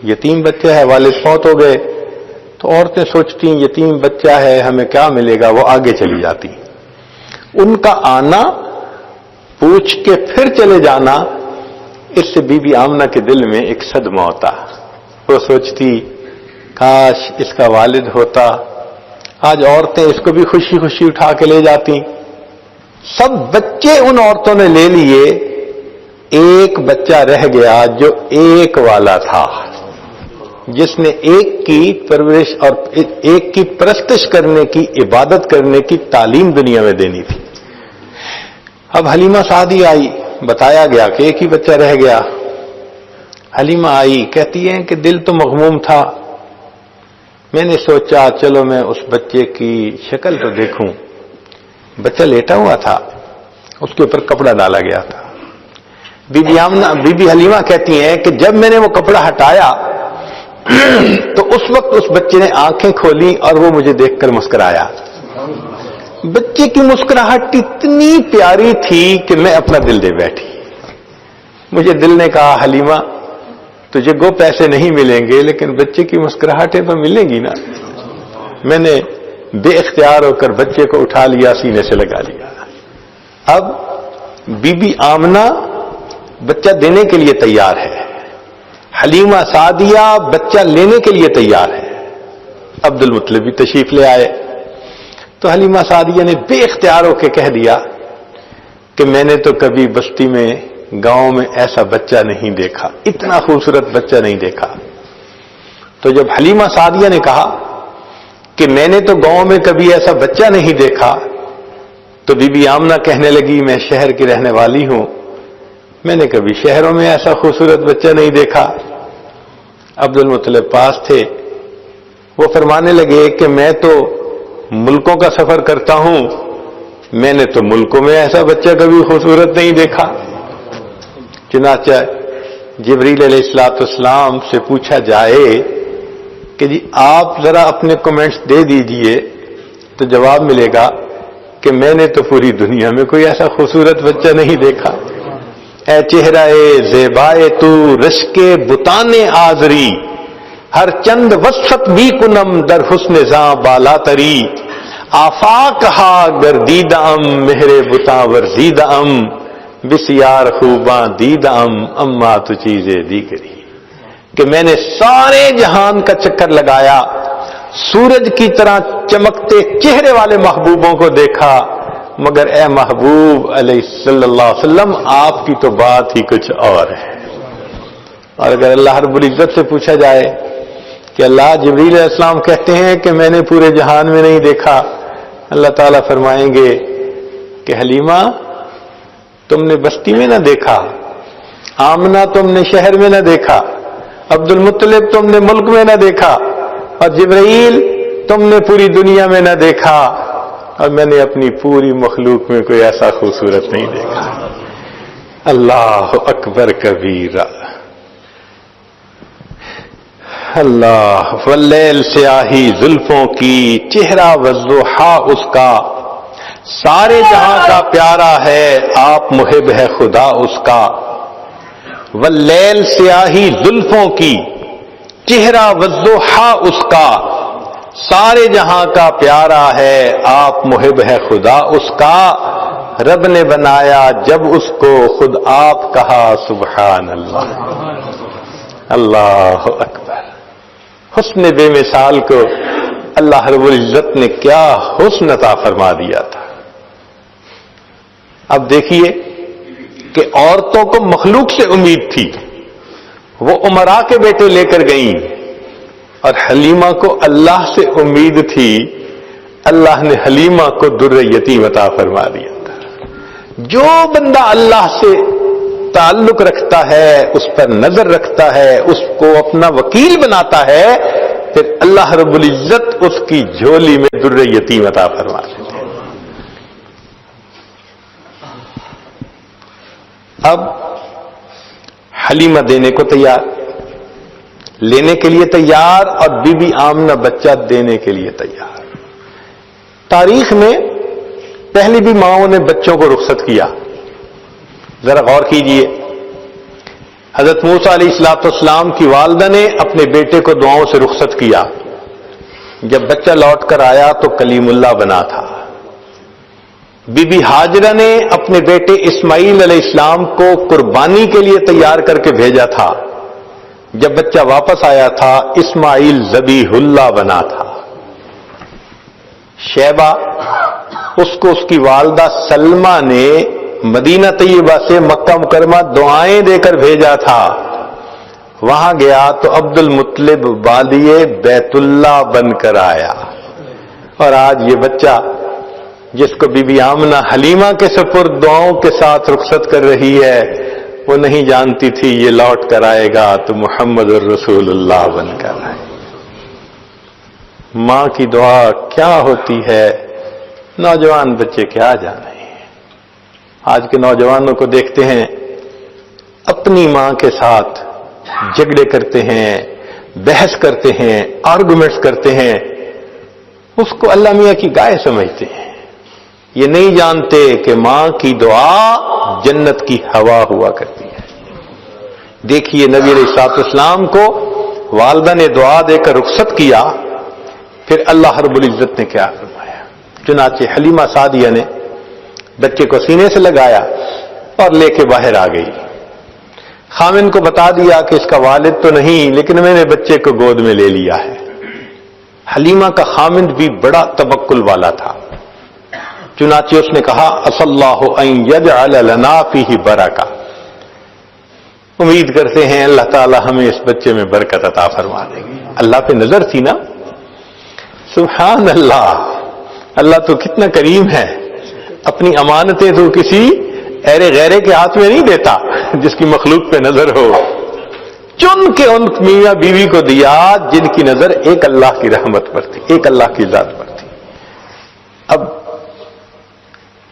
یتیم بچہ ہے، والد فوت ہو گئے. تو عورتیں سوچتی یتیم بچہ ہے، ہمیں کیا ملے گا، وہ آگے چلی جاتی. ان کا آنا، پوچھ کے پھر چلے جانا، اس سے بی بی آمنہ کے دل میں ایک صدمہ ہوتا. وہ سوچتی کاش اس کا والد ہوتا. آج عورتیں اس کو بھی خوشی خوشی اٹھا کے لے جاتی. سب بچے ان عورتوں نے لے لیے، ایک بچہ رہ گیا جو ایک والا تھا، جس نے ایک کی پرورش اور ایک کی پرستش کرنے کی، عبادت کرنے کی تعلیم دنیا میں دینی تھی. اب حلیمہ سعدی آئی، بتایا گیا کہ ایک ہی بچہ رہ گیا. حلیمہ آئی، کہتی ہے کہ دل تو مغموم تھا، میں نے سوچا چلو میں اس بچے کی شکل تو دیکھوں. بچہ لیٹا ہوا تھا، اس کے اوپر کپڑا ڈالا گیا تھا. بی بی حلیمہ کہتی ہیں کہ جب میں نے وہ کپڑا ہٹایا تو اس وقت اس بچے نے آنکھیں کھولی اور وہ مجھے دیکھ کر مسکرایا. بچے کی مسکراہٹ اتنی پیاری تھی کہ میں اپنا دل دے بیٹھی. مجھے دل نے کہا حلیمہ تجھے گو پیسے نہیں ملیں گے لیکن بچے کی مسکراہٹیں تو ملیں گی نا. میں نے بے اختیار ہو کر بچے کو اٹھا لیا، سینے سے لگا لیا. اب بی بی آمنہ بچہ دینے کے لیے تیار ہے، حلیمہ سعدیہ بچہ لینے کے لیے تیار ہے. عبد المطلب بھی تشریف لے آئے تو حلیمہ سعدیہ نے بے اختیار ہو کے کہہ دیا کہ میں نے تو کبھی بستی میں، گاؤں میں ایسا بچہ نہیں دیکھا، اتنا خوبصورت بچہ نہیں دیکھا. تو جب حلیمہ سعدیہ نے کہا کہ میں نے تو گاؤں میں کبھی ایسا بچہ نہیں دیکھا، تو بی بی آمنہ کہنے لگی میں شہر کی رہنے والی ہوں، میں نے کبھی شہروں میں ایسا خوبصورت بچہ نہیں دیکھا. عبد المطلب پاس تھے، وہ فرمانے لگے کہ میں تو ملکوں کا سفر کرتا ہوں، میں نے تو ملکوں میں ایسا بچہ کبھی خوبصورت نہیں دیکھا. چنانچہ جبریل علیہ الصلوۃ والسلام سے پوچھا جائے کہ جی آپ ذرا اپنے کمنٹس دے دیجئے تو جواب ملے گا کہ میں نے تو پوری دنیا میں کوئی ایسا خوبصورت بچہ نہیں دیکھا. اے چہرہ زیبائے تو رشک بتانے آزری، ہر چند وصفت بھی کنم در حسن زاں بالا تری، آفاق ہا گردیدہ ام مہر بتاں ورزیدہ ام، بسیار خوباں دیدہ ام اما تو چیزیں دی کری. کہ میں نے سارے جہان کا چکر لگایا، سورج کی طرح چمکتے چہرے والے محبوبوں کو دیکھا، مگر اے محبوب علیہ صلی اللہ علیہ وسلم آپ کی تو بات ہی کچھ اور ہے. اور اگر اللہ رب العزت سے پوچھا جائے کہ اللہ جبریل علیہ السلام کہتے ہیں کہ میں نے پورے جہان میں نہیں دیکھا، اللہ تعالیٰ فرمائیں گے کہ حلیمہ تم نے بستی میں نہ دیکھا، آمنہ تم نے شہر میں نہ دیکھا، عبد المطلب تم نے ملک میں نہ دیکھا، اور جبرائیل تم نے پوری دنیا میں نہ دیکھا، اور میں نے اپنی پوری مخلوق میں کوئی ایسا خوبصورت نہیں دیکھا۔ اللہ اکبر کبیرہ۔ اللہ واللیل سیاہی زلفوں کی، چہرہ والضحیٰ اس کا، سارے جہاں کا پیارا ہے، آپ محب ہے خدا اس کا۔ واللیل سیاہی زلفوں کی، چہرہ والضحیٰ اس کا، سارے جہاں کا پیارا ہے، آپ محب ہے خدا اس کا۔ رب نے بنایا جب اس کو خود آپ کہا سبحان اللہ۔ اللہ اکبر۔ حسن بے مثال کو اللہ رب العزت نے کیا حسن عطا فرما دیا تھا۔ اب دیکھیے کہ عورتوں کو مخلوق سے امید تھی، وہ امراء کے بیٹے لے کر گئیں، اور حلیمہ کو اللہ سے امید تھی، اللہ نے حلیمہ کو در یتیم عطا فرما دیا تھا۔ جو بندہ اللہ سے تعلق رکھتا ہے، اس پر نظر رکھتا ہے، اس کو اپنا وکیل بناتا ہے، پھر اللہ رب العزت اس کی جھولی میں در یتیم عطا فرما دیتے ہیں۔ اب حلیمہ دینے کو تیار، لینے کے لیے تیار، اور بی بی آمنہ بچہ دینے کے لیے تیار۔ تاریخ میں پہلی بھی ماؤں نے بچوں کو رخصت کیا۔ ذرا غور کیجئے، حضرت موسیٰ علیہ السلام کی والدہ نے اپنے بیٹے کو دعاؤں سے رخصت کیا۔ جب بچہ لوٹ کر آیا تو کلیم اللہ بنا تھا۔ بی بی ہاجرہ نے اپنے بیٹے اسماعیل علیہ السلام کو قربانی کے لیے تیار کر کے بھیجا تھا۔ جب بچہ واپس آیا تھا اسماعیل ذبیح اللہ بنا تھا۔ شیبہ، اس کو اس کی والدہ سلمہ نے مدینہ طیبہ سے مکہ مکرمہ دعائیں دے کر بھیجا تھا۔ وہاں گیا تو عبد المطلب والی بیت اللہ بن کر آیا، اور آج یہ بچہ جس کو بی بی آمنہ حلیمہ کے سپرد دعاؤں کے ساتھ رخصت کر رہی ہے، وہ نہیں جانتی تھی یہ لوٹ کر آئے گا تو محمد الرسول اللہ بن کر آئے۔ ماں کی دعا کیا ہوتی ہے، نوجوان بچے کیا جانے۔ آج کے نوجوانوں کو دیکھتے ہیں، اپنی ماں کے ساتھ جھگڑے کرتے ہیں، بحث کرتے ہیں، آرگومنٹس کرتے ہیں، اس کو اللہ میاں کی گائے سمجھتے ہیں۔ یہ نہیں جانتے کہ ماں کی دعا جنت کی ہوا ہوا کرتی ہے۔ دیکھیے نبی علیہ الصلوۃ والسلام کو والدہ نے دعا دے کر رخصت کیا، پھر اللہ رب العزت نے کیا فرمایا۔ چنانچہ حلیمہ سعدیہ نے بچے کو سینے سے لگایا اور لے کے باہر آ گئی۔ خامن کو بتا دیا کہ اس کا والد تو نہیں، لیکن میں نے بچے کو گود میں لے لیا ہے۔ حلیمہ کا خامن بھی بڑا توکل والا تھا، چنانچہ اس نے کہا اصلی اللہ ان یجعل لنا فیہ برکہ، امید کرتے ہیں اللہ تعالی ہمیں اس بچے میں برکت عطا فرما دے گی۔ اللہ پہ نظر تھی نا، سبحان اللہ، اللہ تو کتنا کریم ہے، اپنی امانتیں تو کسی ایرے غیرے کے ہاتھ میں نہیں دیتا جس کی مخلوق پہ نظر ہو، چن کے ان میاں بیوی کو دیا جن کی نظر ایک اللہ کی رحمت پر تھی، ایک اللہ کی ذات پر تھی۔ اب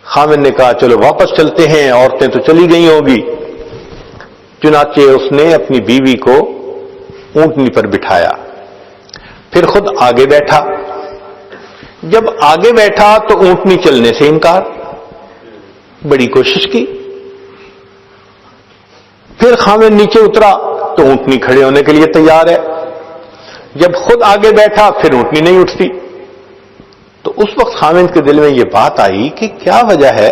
خامن نے کہا چلو واپس چلتے ہیں، عورتیں تو چلی گئی ہوگی۔ چنانچہ اس نے اپنی بیوی کو اونٹنی پر بٹھایا، پھر خود آگے بیٹھا۔ جب آگے بیٹھا تو اونٹنی چلنے سے انکار، بڑی کوشش کی۔ پھر خامن نیچے اترا تو اونٹنی کھڑے ہونے کے لیے تیار ہے۔ جب خود آگے بیٹھا پھر اونٹنی نہیں اٹھتی، تو اس وقت خامن کے دل میں یہ بات آئی کہ کیا وجہ ہے،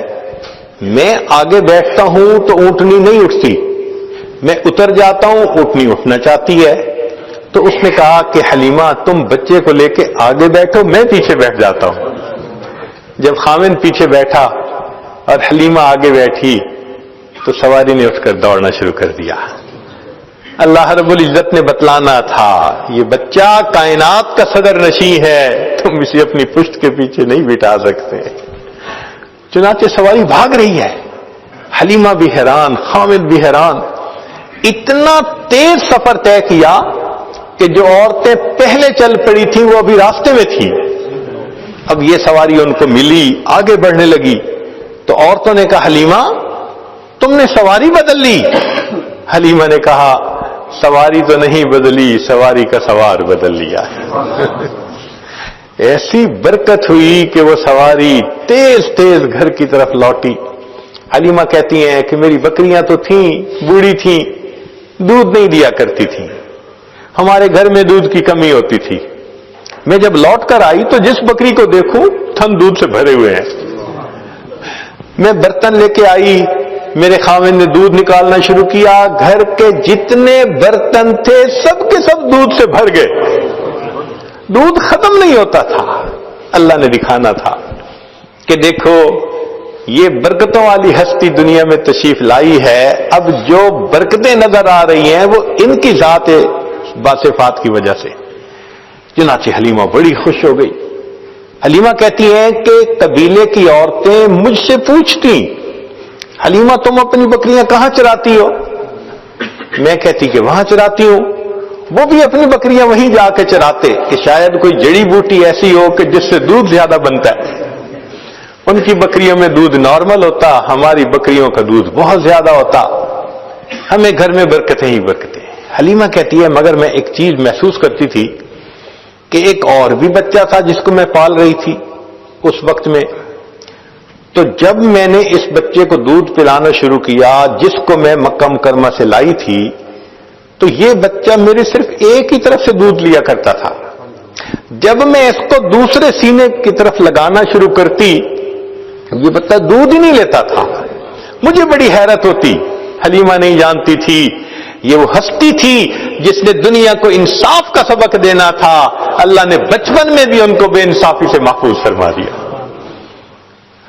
میں آگے بیٹھتا ہوں تو اونٹنی نہیں اٹھتی، میں اتر جاتا ہوں اونٹنی اٹھنا چاہتی ہے۔ تو اس نے کہا کہ حلیمہ تم بچے کو لے کے آگے بیٹھو، میں پیچھے بیٹھ جاتا ہوں۔ جب خامن پیچھے بیٹھا اور حلیمہ آگے بیٹھی تو سواری نے اٹھ کر دوڑنا شروع کر دیا۔ اللہ رب العزت نے بتلانا تھا یہ بچہ کائنات کا صدر نشین ہے، تم اسے اپنی پشت کے پیچھے نہیں بٹھا سکتے۔ چنانچہ سواری بھاگ رہی ہے، حلیمہ بھی حیران، خامد بھی حیران۔ اتنا تیز سفر طے کیا کہ جو عورتیں پہلے چل پڑی تھیں وہ ابھی راستے میں تھیں. اب یہ سواری ان کو ملی, آگے بڑھنے لگی تو عورتوں نے کہا حلیمہ تم نے سواری بدل لی. حلیمہ نے کہا سواری تو نہیں بدلی, سواری کا سوار بدل لیا ہے. ایسی برکت ہوئی کہ وہ سواری تیز تیز گھر کی طرف لوٹی. حلیمہ کہتی ہیں کہ میری بکریاں تو تھیں, بوڑھی تھیں, دودھ نہیں دیا کرتی تھیں, ہمارے گھر میں دودھ کی کمی ہوتی تھی. میں جب لوٹ کر آئی تو جس بکری کو دیکھوں تھن دودھ سے بھرے ہوئے ہیں. میں برتن لے کے آئی, میرے خاوند نے دودھ نکالنا شروع کیا, گھر کے جتنے برتن تھے سب کے سب دودھ سے بھر گئے. دودھ ختم نہیں ہوتا تھا. اللہ نے دکھانا تھا کہ دیکھو یہ برکتوں والی ہستی دنیا میں تشریف لائی ہے. اب جو برکتیں نظر آ رہی ہیں وہ ان کی ذات باصفات کی وجہ سے. چنانچہ حلیمہ بڑی خوش ہو گئی. حلیمہ کہتی ہیں کہ قبیلے کی عورتیں مجھ سے پوچھتی حلیمہ تم اپنی بکریاں کہاں چراتی ہو؟ میں کہتی کہ وہاں چراتی ہوں. وہ بھی اپنی بکریاں وہیں جا کے چراتے کہ شاید کوئی جڑی بوٹی ایسی ہو کہ جس سے دودھ زیادہ بنتا ہے. ان کی بکریوں میں دودھ نارمل ہوتا, ہماری بکریوں کا دودھ بہت زیادہ ہوتا, ہمیں گھر میں برکتیں ہی برکتیں. حلیمہ کہتی ہے مگر میں ایک چیز محسوس کرتی تھی کہ ایک اور بھی بچہ تھا جس کو میں پال رہی تھی اس وقت میں. تو جب میں نے اس بچے کو دودھ پلانا شروع کیا جس کو میں مکہ مکرمہ سے لائی تھی, تو یہ بچہ میرے صرف ایک ہی طرف سے دودھ لیا کرتا تھا. جب میں اس کو دوسرے سینے کی طرف لگانا شروع کرتی یہ بچہ دودھ ہی نہیں لیتا تھا. مجھے بڑی حیرت ہوتی. حلیمہ نہیں جانتی تھی یہ وہ ہستی تھی جس نے دنیا کو انصاف کا سبق دینا تھا. اللہ نے بچپن میں بھی ان کو بے انصافی سے محفوظ فرما دیا.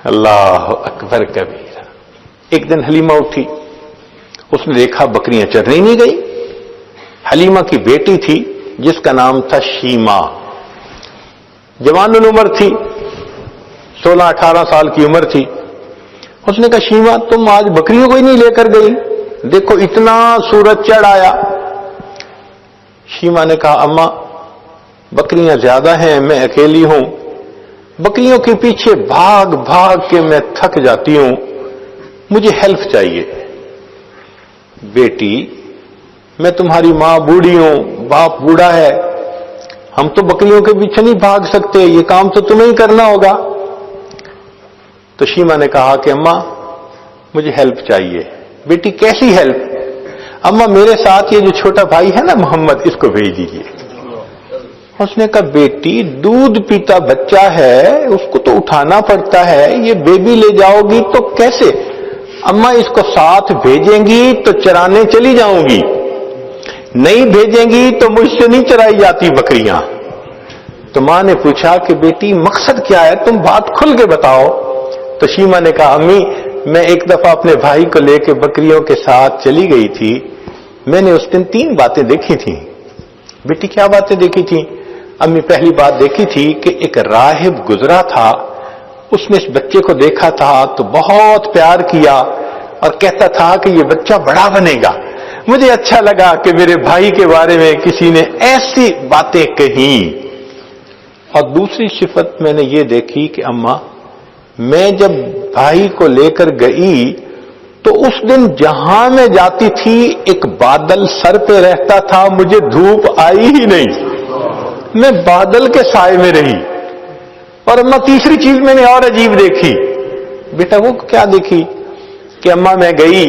اللہ اکبر کبیرہ. ایک دن حلیمہ اٹھی, اس نے دیکھا بکریاں چرنے نہیں گئی. حلیمہ کی بیٹی تھی جس کا نام تھا شیما, جوان العمر تھی, 16-18 سال کی عمر تھی. اس نے کہا شیما تم آج بکریوں کو ہی نہیں لے کر گئی, دیکھو اتنا سورج چڑھ آیا. شیما نے کہا اماں بکریاں زیادہ ہیں, میں اکیلی ہوں, بکریوں کے پیچھے بھاگ بھاگ کے میں تھک جاتی ہوں, مجھے ہیلپ چاہیے. بیٹی میں تمہاری ماں بوڑھی ہوں, باپ بوڑھا ہے, ہم تو بکریوں کے پیچھے نہیں بھاگ سکتے, یہ کام تو تمہیں ہی کرنا ہوگا. تو شیما نے کہا کہ اماں مجھے ہیلپ چاہیے. بیٹی کیسی ہیلپ؟ اماں میرے ساتھ یہ جو چھوٹا بھائی ہے نا محمد, اس کو بھیج دیجیے. اس نے کہا بیٹی دودھ پیتا بچہ ہے, اس کو تو اٹھانا پڑتا ہے, یہ بیبی لے جاؤ گی تو کیسے؟ اماں اس کو ساتھ بھیجیں گی تو چرانے چلی جاؤں گی, نہیں بھیجیں گی تو مجھ سے نہیں چرائی جاتی بکریاں. تو ماں نے پوچھا کہ بیٹی مقصد کیا ہے, تم بات کھل کے بتاؤ. تو شیما نے کہا امی میں ایک دفعہ اپنے بھائی کو لے کے بکریوں کے ساتھ چلی گئی تھی, میں نے اس دن 3 باتیں دیکھی تھیں. بیٹی کیا باتیں دیکھی تھیں؟ امی پہلی بات دیکھی تھی کہ ایک راہب گزرا تھا, اس نے اس بچے کو دیکھا تھا تو بہت پیار کیا اور کہتا تھا کہ یہ بچہ بڑا بنے گا. مجھے اچھا لگا کہ میرے بھائی کے بارے میں کسی نے ایسی باتیں کہیں. اور دوسری صفت میں نے یہ دیکھی کہ اماں میں جب بھائی کو لے کر گئی تو اس دن جہاں میں جاتی تھی ایک بادل سر پہ رہتا تھا, مجھے دھوپ آئی ہی نہیں, میں بادل کے سائے میں رہی. اور اماں تیسری چیز میں نے اور عجیب دیکھی. بیٹا وہ کیا دیکھی؟ کہ اماں میں گئی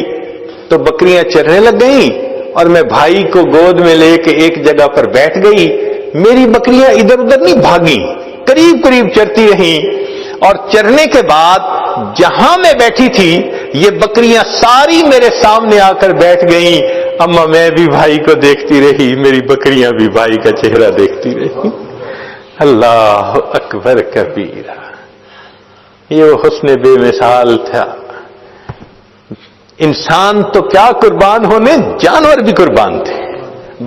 تو بکریاں چرنے لگ گئیں اور میں بھائی کو گود میں لے کے ایک جگہ پر بیٹھ گئی. میری بکریاں ادھر ادھر نہیں بھاگیں, قریب قریب چرتی رہیں, اور چرنے کے بعد جہاں میں بیٹھی تھی یہ بکریاں ساری میرے سامنے آ کر بیٹھ گئیں. اما میں بھی بھائی کو دیکھتی رہی, میری بکریاں بھی بھائی کا چہرہ دیکھتی رہی. اللہ اکبر کبیرہ. یہ وہ حسن بے مثال تھا. انسان تو کیا قربان ہونے, جانور بھی قربان تھے.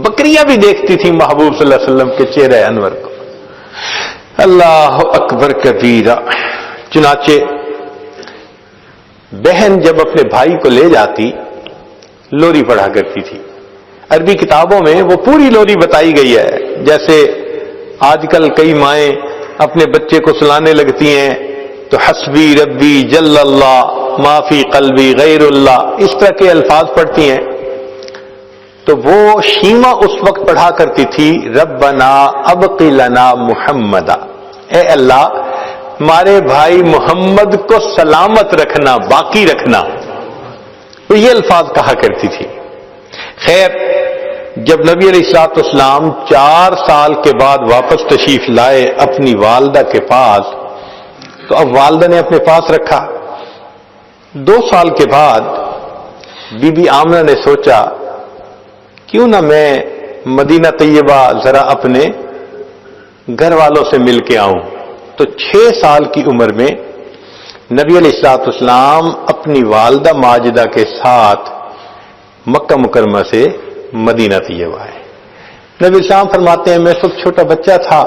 بکریاں بھی دیکھتی تھی محبوب صلی اللہ علیہ وسلم کے چہرے انور کو. اللہ اکبر کبیرہ. چنانچہ بہن جب اپنے بھائی کو لے جاتی, لوری پڑھا کرتی تھی. عربی کتابوں میں وہ پوری لوری بتائی گئی ہے. جیسے آج کل کئی مائیں اپنے بچے کو سلانے لگتی ہیں تو حسبی ربی جل اللہ ما فی قلبی غیر اللہ اس طرح کے الفاظ پڑھتی ہیں. تو وہ شیما اس وقت پڑھا کرتی تھی ربنا ابق لنا محمدا، اے اللہ ہمارے بھائی محمد کو سلامت رکھنا، باقی رکھنا. تو یہ الفاظ کہا کرتی تھی. خیر جب نبی علیہ الصلوۃ والسلام 4 سال کے بعد واپس تشریف لائے اپنی والدہ کے پاس، تو اب والدہ نے اپنے پاس رکھا. 2 سال کے بعد بی بی آمنہ نے سوچا کیوں نہ میں مدینہ طیبہ ذرا اپنے گھر والوں سے مل کے آؤں. تو 6 سال کی عمر میں نبی علیہ الصلوۃ والسلام اپنی والدہ ماجدہ کے ساتھ مکہ مکرمہ سے مدینہ طیبہ آئے. نبی السلام فرماتے ہیں میں اس وقت چھوٹا بچہ تھا،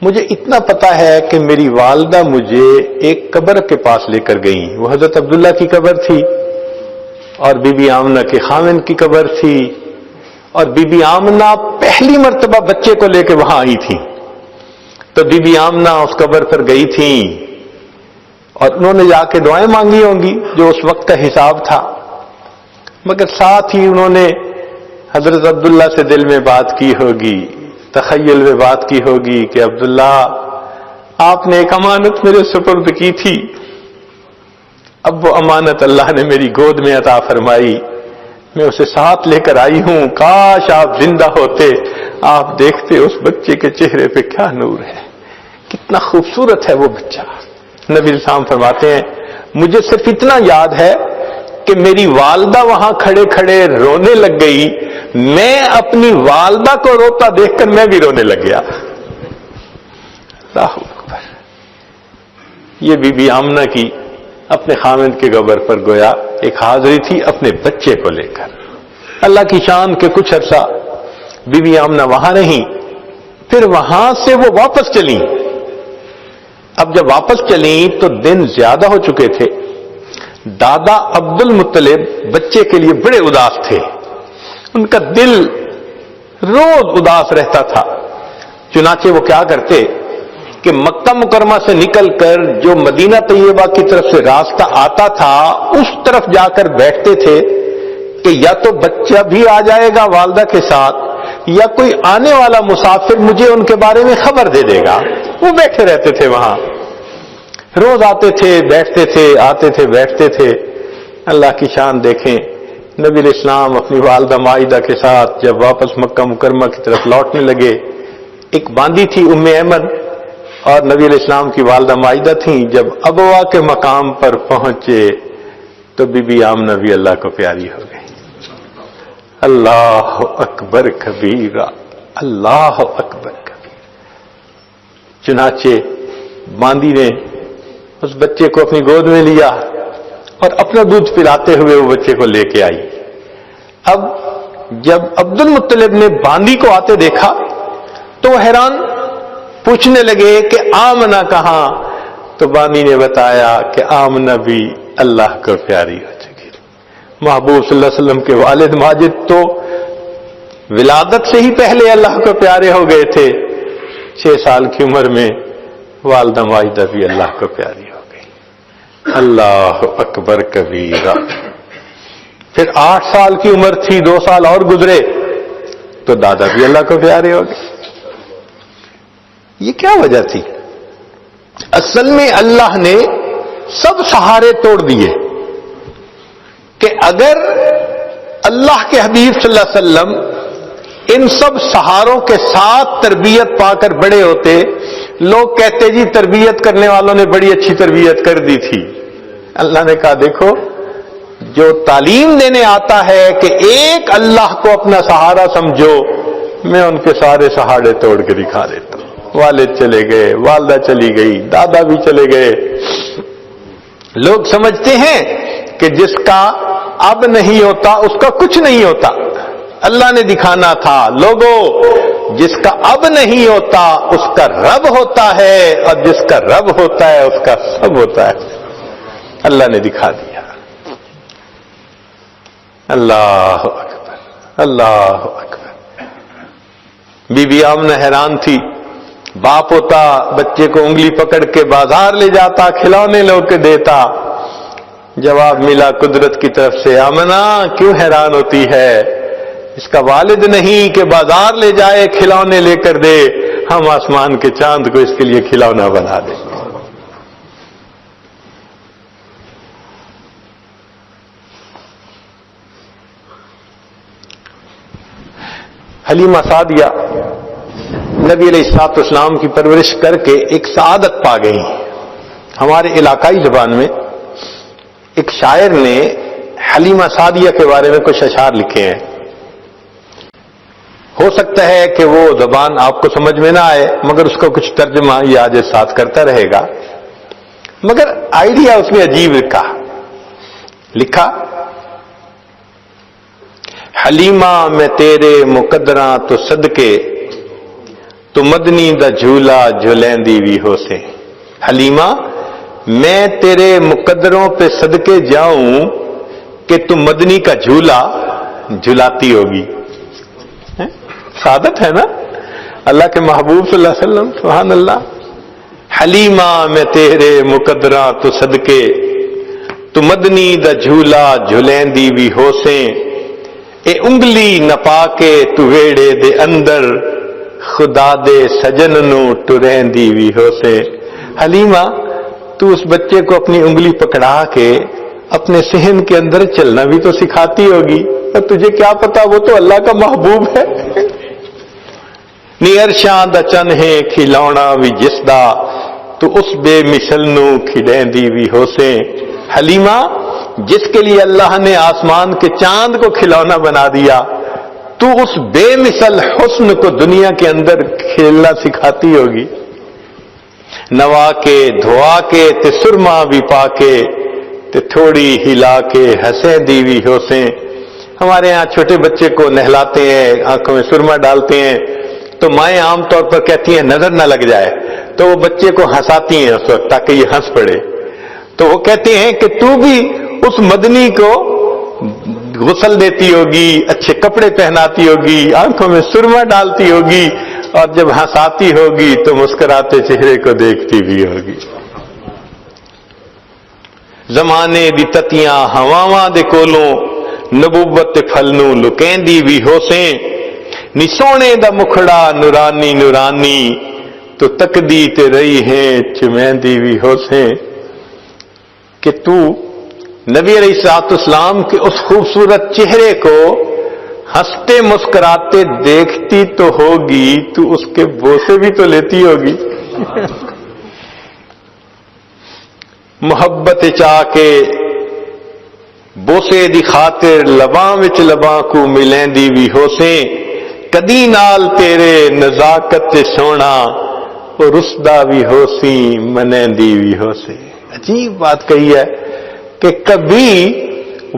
مجھے اتنا پتا ہے کہ میری والدہ مجھے ایک قبر کے پاس لے کر گئیں. وہ حضرت عبداللہ کی قبر تھی اور بی بی آمنہ کے خاوند کی قبر تھی، اور بی بی آمنہ پہلی مرتبہ بچے کو لے کے وہاں آئی تھی. تو بی بی آمنہ اس قبر پر گئی تھیں اور انہوں نے جا کے دعائیں مانگی ہوں گی جو اس وقت کا حساب تھا، مگر ساتھ ہی انہوں نے حضرت عبداللہ سے دل میں بات کی ہوگی، تخیل میں بات کی ہوگی کہ عبداللہ آپ نے ایک امانت میرے سپرد کی تھی، اب وہ امانت اللہ نے میری گود میں عطا فرمائی، میں اسے ساتھ لے کر آئی ہوں، کاش آپ زندہ ہوتے، آپ دیکھتے اس بچے کے چہرے پہ کیا نور ہے، کتنا خوبصورت ہے وہ بچہ. نبی السلام فرماتے ہیں مجھے صرف اتنا یاد ہے کہ میری والدہ وہاں کھڑے کھڑے رونے لگ گئی، میں اپنی والدہ کو روتا دیکھ کر میں بھی رونے لگ گیا. اللہ اکبر. یہ بی بی آمنہ کی اپنے خاوند کے قبر پر گویا ایک حاضری تھی اپنے بچے کو لے کر. اللہ کی شان کے کچھ عرصہ بی بی آمنہ وہاں رہیں، پھر وہاں سے وہ واپس چلیں. اب جب واپس چلیں تو دن زیادہ ہو چکے تھے. دادا عبد المطلب بچے کے لیے بڑے اداس تھے، ان کا دل روز اداس رہتا تھا. چنانچہ وہ کیا کرتے کہ مکہ مکرمہ سے نکل کر جو مدینہ طیبہ کی طرف سے راستہ آتا تھا اس طرف جا کر بیٹھتے تھے کہ یا تو بچہ بھی آ جائے گا والدہ کے ساتھ یا کوئی آنے والا مسافر مجھے ان کے بارے میں خبر دے دے گا. وہ بیٹھے رہتے تھے وہاں، روز آتے تھے بیٹھتے تھے، آتے تھے بیٹھتے تھے. اللہ کی شان دیکھیں، نبی علیہ السلام اپنی والدہ مائدہ کے ساتھ جب واپس مکہ مکرمہ کی طرف لوٹنے لگے، ایک باندی تھی ام ایمن اور نبی علیہ السلام کی والدہ مائدہ تھیں. جب ابوا کے مقام پر پہنچے تو بی بی آمنہ بھی اللہ کو پیاری ہو گئی. اللہ اکبر کبیرہ، اللہ اکبر کبیرہ. چنانچہ باندی نے اس بچے کو اپنی گود میں لیا اور اپنا دودھ پلاتے ہوئے وہ بچے کو لے کے آئی. اب جب عبد المطلب نے باندی کو آتے دیکھا تو وہ حیران، پوچھنے لگے کہ آمنہ کہاں؟ تو باندی نے بتایا کہ آمنہ بھی اللہ کو پیاری ہو چکی. محبوب صلی اللہ علیہ وسلم کے والد ماجد تو ولادت سے ہی پہلے اللہ کو پیارے ہو گئے تھے، 6 سال کی عمر میں والدہ ماجدہ بھی اللہ کو پیاری ہو گئی. اللہ اکبر کبیرہ. پھر 8 سال کی عمر تھی، 2 سال اور گزرے تو دادا بھی اللہ کو پیارے ہو گئے. یہ کیا وجہ تھی؟ اصل میں اللہ نے سب سہارے توڑ دیے کہ اگر اللہ کے حبیب صلی اللہ علیہ وسلم ان سب سہاروں کے ساتھ تربیت پا کر بڑے ہوتے، لوگ کہتے جی تربیت کرنے والوں نے بڑی اچھی تربیت کر دی تھی. اللہ نے کہا دیکھو جو تعلیم دینے آتا ہے کہ ایک اللہ کو اپنا سہارا سمجھو، میں ان کے سارے سہارے توڑ کے دکھا دیتا ہوں. والد چلے گئے، والدہ چلی گئی، دادا بھی چلے گئے. لوگ سمجھتے ہیں کہ جس کا اب نہیں ہوتا اس کا کچھ نہیں ہوتا. اللہ نے دکھانا تھا لوگوں جس کا اب نہیں ہوتا اس کا رب ہوتا ہے، اور جس کا رب ہوتا ہے اس کا سب ہوتا ہے. اللہ نے دکھا دیا. اللہ اکبر، اللہ اکبر۔ بی بی آمنہ حیران تھی، باپ ہوتا بچے کو انگلی پکڑ کے بازار لے جاتا، کھلونے لو کے دیتا۔ جواب ملا قدرت کی طرف سے، آمنہ کیوں حیران ہوتی ہے؟ اس کا والد نہیں کہ بازار لے جائے کھلونے لے کر دے، ہم آسمان کے چاند کو اس کے لیے کھلونا بنا دیں۔ حلیمہ سعدیہ نبی علیہ الصلوۃ والسلام کی پرورش کر کے ایک سعادت پا گئی۔ ہمارے علاقائی زبان میں ایک شاعر نے حلیمہ سعدیہ کے بارے میں کچھ اشعار لکھے ہیں۔ ہو سکتا ہے کہ وہ زبان آپ کو سمجھ میں نہ آئے، مگر اس کا کچھ ترجمہ یہ آج ساتھ کرتا رہے گا۔ مگر آئیڈیا اس نے عجیب لکھا حلیمہ میں تیرے مقدراں تو صدقے، تو مدنی دا جھولا جھلیندی وی ہو سے۔ حلیمہ میں تیرے مقدروں پہ صدقے جاؤں کہ تم مدنی کا جھولا جھلاتی ہوگی۔ سعادت ہے نا اللہ کے محبوب صلی اللہ علیہ وسلم، سبحان اللہ۔ حلیمہ میں تیرے مقدراں تو صدقے، تو مدنی دا جھولا جھلیندی وی ہو سے۔ اے انگلی نپا کے تو ویڑے دے اندر، خدا دے سجن نو ٹریندی وی ہو سے۔ حلیمہ تو اس بچے کو اپنی انگلی پکڑا کے اپنے صحن کے اندر چلنا بھی تو سکھاتی ہوگی، اور تجھے کیا پتا وہ تو اللہ کا محبوب ہے۔ نی عرشاں دا چن ہے کھلونا وی جس دا، تو اس بے مثل نو کھڑیندی وی ہو سے۔ حلیمہ جس کے لیے اللہ نے آسمان کے چاند کو کھلونا بنا دیا، تو اس بے مثل حسن کو دنیا کے اندر کھیلنا سکھاتی ہوگی۔ نوا کے دھوا کے تے سرما بھی پا کے، تے تھوڑی ہلا کے ہنسیں دیوی ہو سے۔ ہمارے ہاں چھوٹے بچے کو نہلاتے ہیں، آنکھوں میں سرما ڈالتے ہیں، تو مائیں عام طور پر کہتی ہیں نظر نہ لگ جائے، تو وہ بچے کو ہنساتی ہیں اس وقت تاکہ یہ ہنس پڑے۔ تو وہ کہتے ہیں کہ تو بھی اس مدنی کو غسل دیتی ہوگی، اچھے کپڑے پہناتی ہوگی، آنکھوں میں سرما ڈالتی ہوگی، اور جب ہنساتی ہوگی تو مسکراتے چہرے کو دیکھتی بھی ہوگی۔ زمانے دی تتیاں ہواواں دے کولوں، نبوت تے پھل نو لکیندی بھی ہو سیں۔ نی سونے دا مکھڑا نورانی نورانی، تو تکدی تے رہی ہیں چمیندی بھی ہو سیں۔ کہ تو نبی علیہ الصلوۃ والسلام کے اس خوبصورت چہرے کو ہنستے مسکراتے دیکھتی تو ہوگی، تو اس کے بوسے بھی تو لیتی ہوگی۔ محبت چاہ کے بوسے دی خاطر لباں وچ لباں کو ملیندی بھی ہو سیں۔ کدی نال تیرے نزاکت سونا، اور رسدا بھی ہو سی منیندی بھی ہو سے۔ عجیب بات کہی ہے کہ کبھی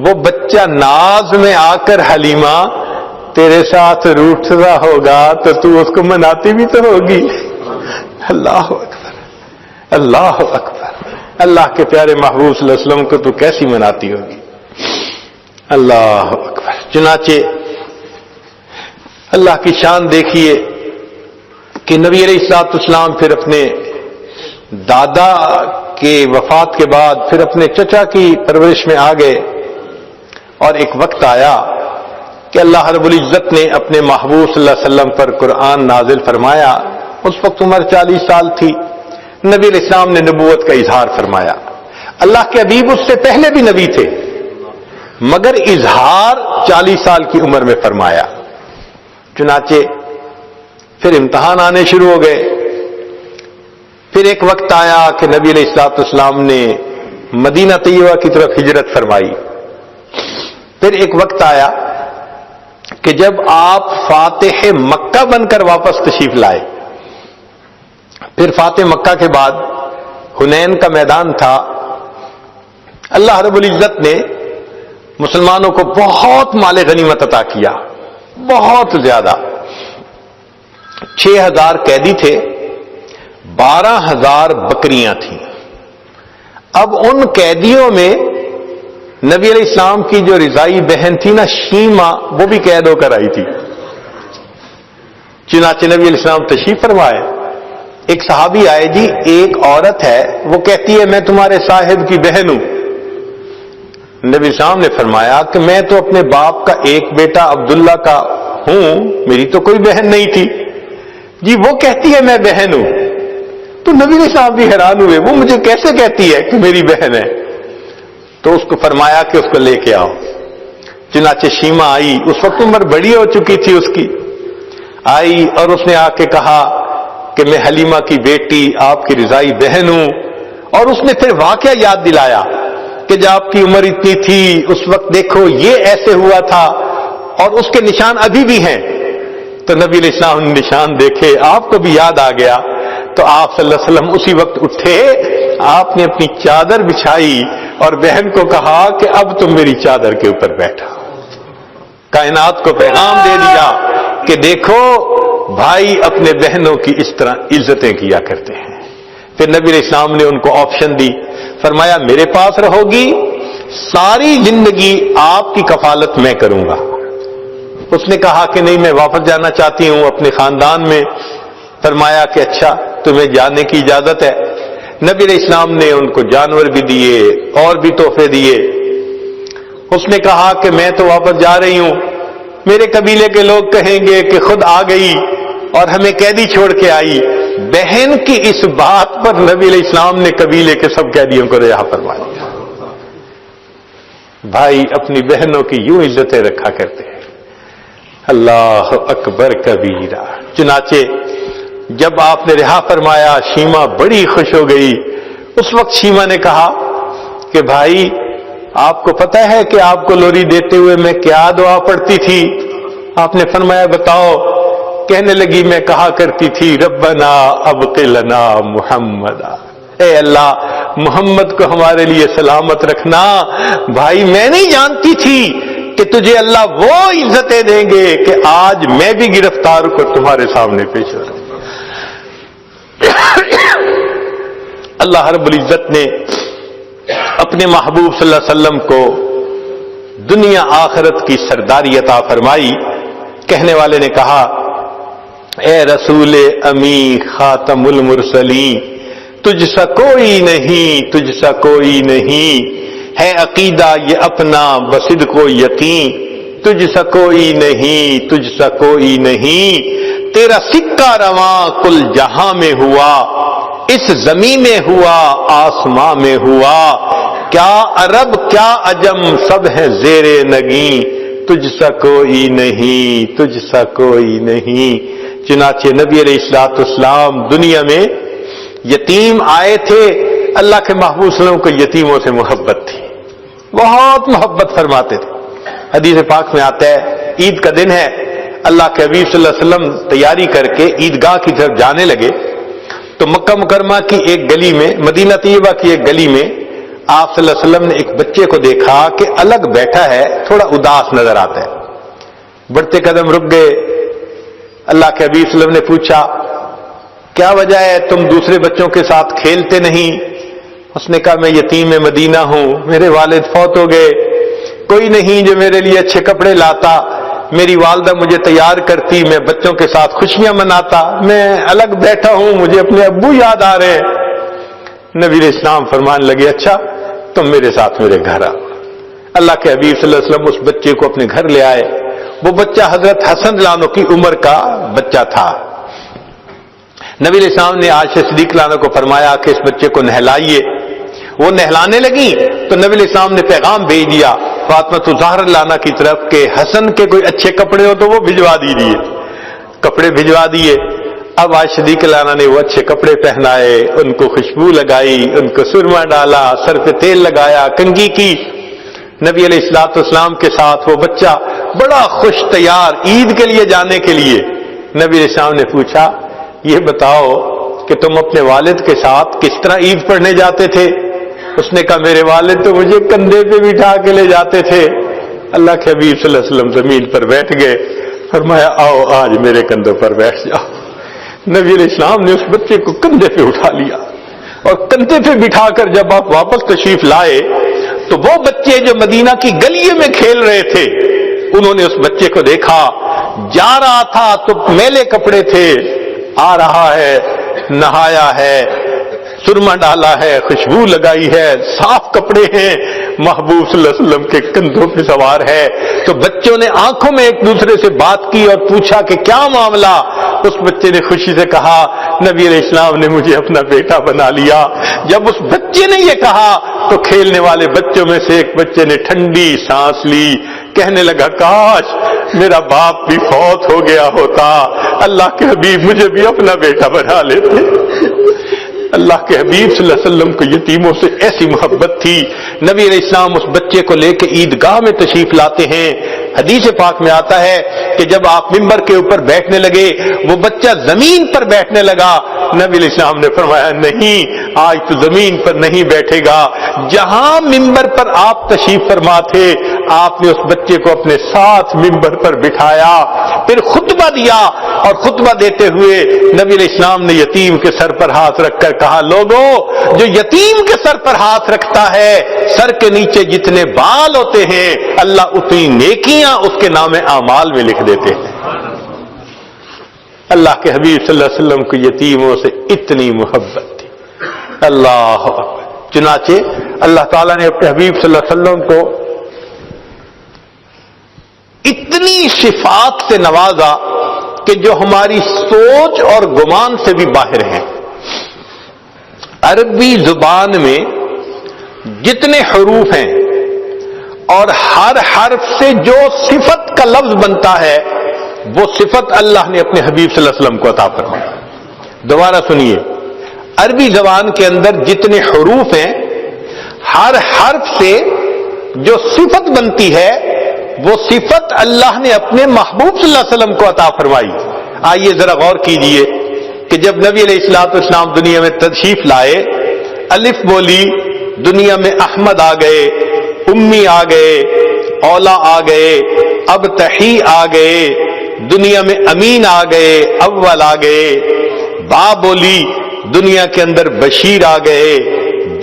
وہ بچہ ناز میں آ کر حلیمہ تیرے ساتھ روٹھتا ہوگا تو تو اس کو مناتی بھی تو ہوگی۔ اللہ اکبر، اللہ اکبر۔ اللہ کے پیارے محبوب صلی اللہ علیہ وسلم کو تو کیسی مناتی ہوگی۔ اللہ اکبر۔ چنانچہ اللہ کی شان دیکھیے کہ نبی علیہ الصلوۃ والسلام پھر اپنے دادا کے وفات کے بعد پھر اپنے چچا کی پرورش میں آ گئے، اور ایک وقت آیا کہ اللہ رب العزت نے اپنے محبوب صلی اللہ علیہ وسلم پر قرآن نازل فرمایا۔ اس وقت عمر 40 سال تھی۔ نبی علیہ السلام نے نبوت کا اظہار فرمایا۔ اللہ کے حبیب اس سے پہلے بھی نبی تھے، مگر اظہار 40 سال کی عمر میں فرمایا۔ چنانچہ پھر امتحان آنے شروع ہو گئے۔ پھر ایک وقت آیا کہ نبی علیہ الصلوۃ والسلام نے مدینہ طیبہ کی طرف ہجرت فرمائی۔ پھر ایک وقت آیا کہ جب آپ فاتح مکہ بن کر واپس تشریف لائے۔ پھر فاتح مکہ کے بعد حنین کا میدان تھا۔ اللہ رب العزت نے مسلمانوں کو بہت مال غنیمت عطا کیا، بہت زیادہ۔ 6000 قیدی تھے، 12000 بکریاں تھیں۔ اب ان قیدیوں میں نبی علیہ السلام کی جو رضائی بہن تھی نا شیما، وہ بھی قید ہو کر آئی تھی. چنانچہ نبی علیہ السلام تشریف فرمائے. ایک صحابی آئے، جی ایک عورت ہے وہ کہتی ہے میں تمہارے صاحب کی بہن ہوں. نبی السلام نے فرمایا کہ میں تو اپنے باپ کا ایک بیٹا عبداللہ کا ہوں، میری تو کوئی بہن نہیں تھی. جی وہ کہتی ہے میں بہن ہوں. تو نبی علیہ السلام بھی حیران ہوئے، وہ مجھے کیسے کہتی ہے کہ میری بہن ہے؟ تو اس کو فرمایا کہ اس کو لے کے آؤ. چنانچہ شیما آئی، اس وقت عمر بڑی ہو چکی تھی اس کی. آئی اور اس نے آ کے کہا کہ میں حلیمہ کی بیٹی آپ کی رضائی بہن ہوں. اور اس نے پھر واقعہ یاد دلایا کہ جب آپ کی عمر اتنی تھی اس وقت دیکھو یہ ایسے ہوا تھا، اور اس کے نشان ابھی بھی ہیں. تو نبی علیہ السلام نے نشان دیکھے، آپ کو بھی یاد آ گیا. تو آپ صلی اللہ علیہ وسلم اسی وقت اٹھے، آپ نے اپنی چادر بچھائی اور بہن کو کہا کہ اب تم میری چادر کے اوپر بیٹھا. کائنات کو پیغام دے دیا کہ دیکھو بھائی اپنے بہنوں کی اس طرح عزتیں کیا کرتے ہیں. پھر نبی علیہ السلام نے ان کو آپشن دی، فرمایا میرے پاس رہو گی، ساری زندگی آپ کی کفالت میں کروں گا. اس نے کہا کہ نہیں میں واپس جانا چاہتی ہوں اپنے خاندان میں. فرمایا کہ اچھا تمہیں جانے کی اجازت ہے. نبی علیہ السلام نے ان کو جانور بھی دیے اور بھی تحفے دیے. اس نے کہا کہ میں تو واپس جا رہی ہوں، میرے قبیلے کے لوگ کہیں گے کہ خود آ گئی اور ہمیں قیدی چھوڑ کے آئی. بہن کی اس بات پر نبی علیہ السلام نے قبیلے کے سب قیدیوں کو رہا فرما دیا. بھائی اپنی بہنوں کی یوں عزتیں رکھا کرتے ہیں. اللہ اکبر کبیرہ. چنانچہ جب آپ نے رہا فرمایا شیما بڑی خوش ہو گئی. اس وقت شیما نے کہا کہ بھائی آپ کو پتہ ہے کہ آپ کو لوری دیتے ہوئے میں کیا دعا پڑھتی تھی؟ آپ نے فرمایا بتاؤ. کہنے لگی میں کہا کرتی تھی ربنا ابق لنا محمدا، اے اللہ محمد کو ہمارے لیے سلامت رکھنا. بھائی میں نہیں جانتی تھی کہ تجھے اللہ وہ عزتیں دیں گے کہ آج میں بھی گرفتار کو تمہارے سامنے پیش ہو رہا ہوں. اللہ رب العزت نے اپنے محبوب صلی اللہ علیہ وسلم کو دنیا آخرت کی سرداری عطا فرمائی. کہنے والے نے کہا اے رسول امی خاتم المرسلین، تجھ سا کوئی نہیں، تجھ سا کوئی نہیں ہے عقیدہ یہ اپنا بصدق و یقین. تجھ سا کوئی نہیں، تجھ سا کوئی نہیں، تیرا سکہ رواں کل جہاں میں ہوا، اس زمین میں ہوا آسماں میں ہوا، کیا عرب کیا عجم سب ہے زیر نگیں، تجھ سا کوئی نہیں، تجھ سا کوئی نہیں. چنانچہ نبی علیہ الصلوۃ والسلام دنیا میں یتیم آئے تھے. اللہ کے محبوب صلی اللہ علیہ وسلم کو یتیموں سے محبت تھی، بہت محبت فرماتے تھے. حدیث پاک میں آتا ہے عید کا دن ہے، اللہ کے حبیب صلی اللہ علیہ وسلم تیاری کر کے عیدگاہ کی طرف جانے لگے تو مکہ مکرمہ کی ایک گلی میں، مدینہ طیبہ کی ایک گلی میں آپ صلی اللہ علیہ وسلم نے ایک بچے کو دیکھا کہ الگ بیٹھا ہے، تھوڑا اداس نظر آتا ہے. بڑھتے قدم رک گئے. اللہ کے حبیب صلی اللہ علیہ وسلم نے پوچھا کیا وجہ ہے تم دوسرے بچوں کے ساتھ کھیلتے نہیں؟ اس نے کہا میں یتیم مدینہ ہوں، میرے والد فوت ہو گئے، کوئی نہیں جو میرے لیے اچھے کپڑے لاتا، میری والدہ مجھے تیار کرتی، میں بچوں کے ساتھ خوشیاں مناتا، میں الگ بیٹھا ہوں، مجھے اپنے ابو یاد آ رہے ہیں. نبی علیہ السلام فرمان لگے اچھا تم میرے ساتھ میرے گھر آؤ. اللہ کے حبیب صلی اللہ علیہ وسلم اس بچے کو اپنے گھر لے آئے. وہ بچہ حضرت حسن رضی اللہ عنہ کی عمر کا بچہ تھا. نبی علیہ السلام نے عائشہ صدیقہ رضی اللہ عنہا کو فرمایا کہ اس بچے کو نہلائیے. وہ نہلانے لگی تو نبی علیہ السلام نے پیغام بھیج دیا فاطمہ الزہرا رضی اللہ عنہا کی طرف کہ حسن کے کوئی اچھے کپڑے ہو تو وہ بھجوا دیجیے. کپڑے بھجوا دیے. اب عائشہ صدیقہ رضی اللہ عنہا نے وہ اچھے کپڑے پہنائے، ان کو خوشبو لگائی، ان کو سرما ڈالا، سر پہ تیل لگایا، کنگھی کی. نبی علیہ الصلوۃ والسلام کے ساتھ وہ بچہ بڑا خوش تیار عید کے لیے جانے کے لیے. نبی علیہ السلام نے پوچھا یہ بتاؤ کہ تم اپنے والد کے ساتھ کس طرح عید پڑھنے جاتے تھے؟ اس نے کہا میرے والد تو مجھے کندھے پہ بٹھا کے لے جاتے تھے. اللہ کے حبیب صلی اللہ علیہ وسلم زمین پر بیٹھ گئے. فرمایا آؤ آج میرے کندھوں پر بیٹھ جاؤ. نبی علیہ السلام نے اس بچے کو کندھے پہ اٹھا لیا اور کندھے پہ بٹھا کر جب آپ واپس تشریف لائے تو وہ بچے جو مدینہ کی گلیوں میں کھیل رہے تھے انہوں نے اس بچے کو دیکھا، جا رہا تھا تو میلے کپڑے تھے، آ رہا ہے نہایا ہے، سرما ڈالا ہے، خوشبو لگائی ہے، صاف کپڑے ہیں، محبوب صلی اللہ علیہ وسلم کے کندھوں پہ سوار ہے۔ تو بچوں نے آنکھوں میں ایک دوسرے سے بات کی اور پوچھا کہ کیا معاملہ؟ اس بچے نے خوشی سے کہا نبی علیہ السلام نے مجھے اپنا بیٹا بنا لیا۔ جب اس بچے نے یہ کہا تو کھیلنے والے بچوں میں سے ایک بچے نے ٹھنڈی سانس لی، کہنے لگا کاش میرا باپ بھی فوت ہو گیا ہوتا، اللہ کے حبیب مجھے بھی اپنا بیٹا بنا لیتے۔ اللہ کے حبیب صلی اللہ علیہ وسلم کو یتیموں سے ایسی محبت تھی، نبی علیہ السلام اس بچے کو لے کے عیدگاہ میں تشریف لاتے ہیں۔ حدیث پاک میں آتا ہے کہ جب آپ ممبر کے اوپر بیٹھنے لگے وہ بچہ زمین پر بیٹھنے لگا، نبی علیہ السلام نے فرمایا نہیں آج تو زمین پر نہیں بیٹھے گا، جہاں ممبر پر آپ تشریف فرما تھے آپ نے اس بچے کو اپنے ساتھ ممبر پر بٹھایا، پھر خطبہ دیا، اور خطبہ دیتے ہوئے نبی علیہ السلام نے یتیم کے سر پر ہاتھ رکھ کر کہا لوگوں جو یتیم کے سر پر ہاتھ رکھتا ہے سر کے نیچے جتنے بال ہوتے ہیں اللہ اتنی نیکیاں اس کے نام اعمال میں لکھ دیتے ہیں۔ اللہ کے حبیب صلی اللہ علیہ وسلم کو یتیموں سے اتنی محبت تھی، اللہ اکبر۔ چنانچہ اللہ تعالیٰ نے اپنے حبیب صلی اللہ علیہ وسلم کو اتنی صفات سے نوازا کہ جو ہماری سوچ اور گمان سے بھی باہر ہیں۔ عربی زبان میں جتنے حروف ہیں اور ہر حرف سے جو صفت کا لفظ بنتا ہے وہ صفت اللہ نے اپنے حبیب صلی اللہ علیہ وسلم کو عطا فرمائی۔ دوبارہ سنیے، عربی زبان کے اندر جتنے حروف ہیں ہر حرف سے جو صفت بنتی ہے وہ صفت اللہ نے اپنے محبوب صلی اللہ علیہ وسلم کو عطا فرمائی۔ آئیے ذرا غور کیجئے کہ جب نبی علیہ الصلوۃ والسلام دنیا میں تشریف لائے، الف بولی، دنیا میں احمد آ گئے، امی آ گئے، اولا آ گئے، ابتحی آ گئے، دنیا میں امین آ گئے، اول آ گئے، با بولی، دنیا کے اندر بشیر آ گئے،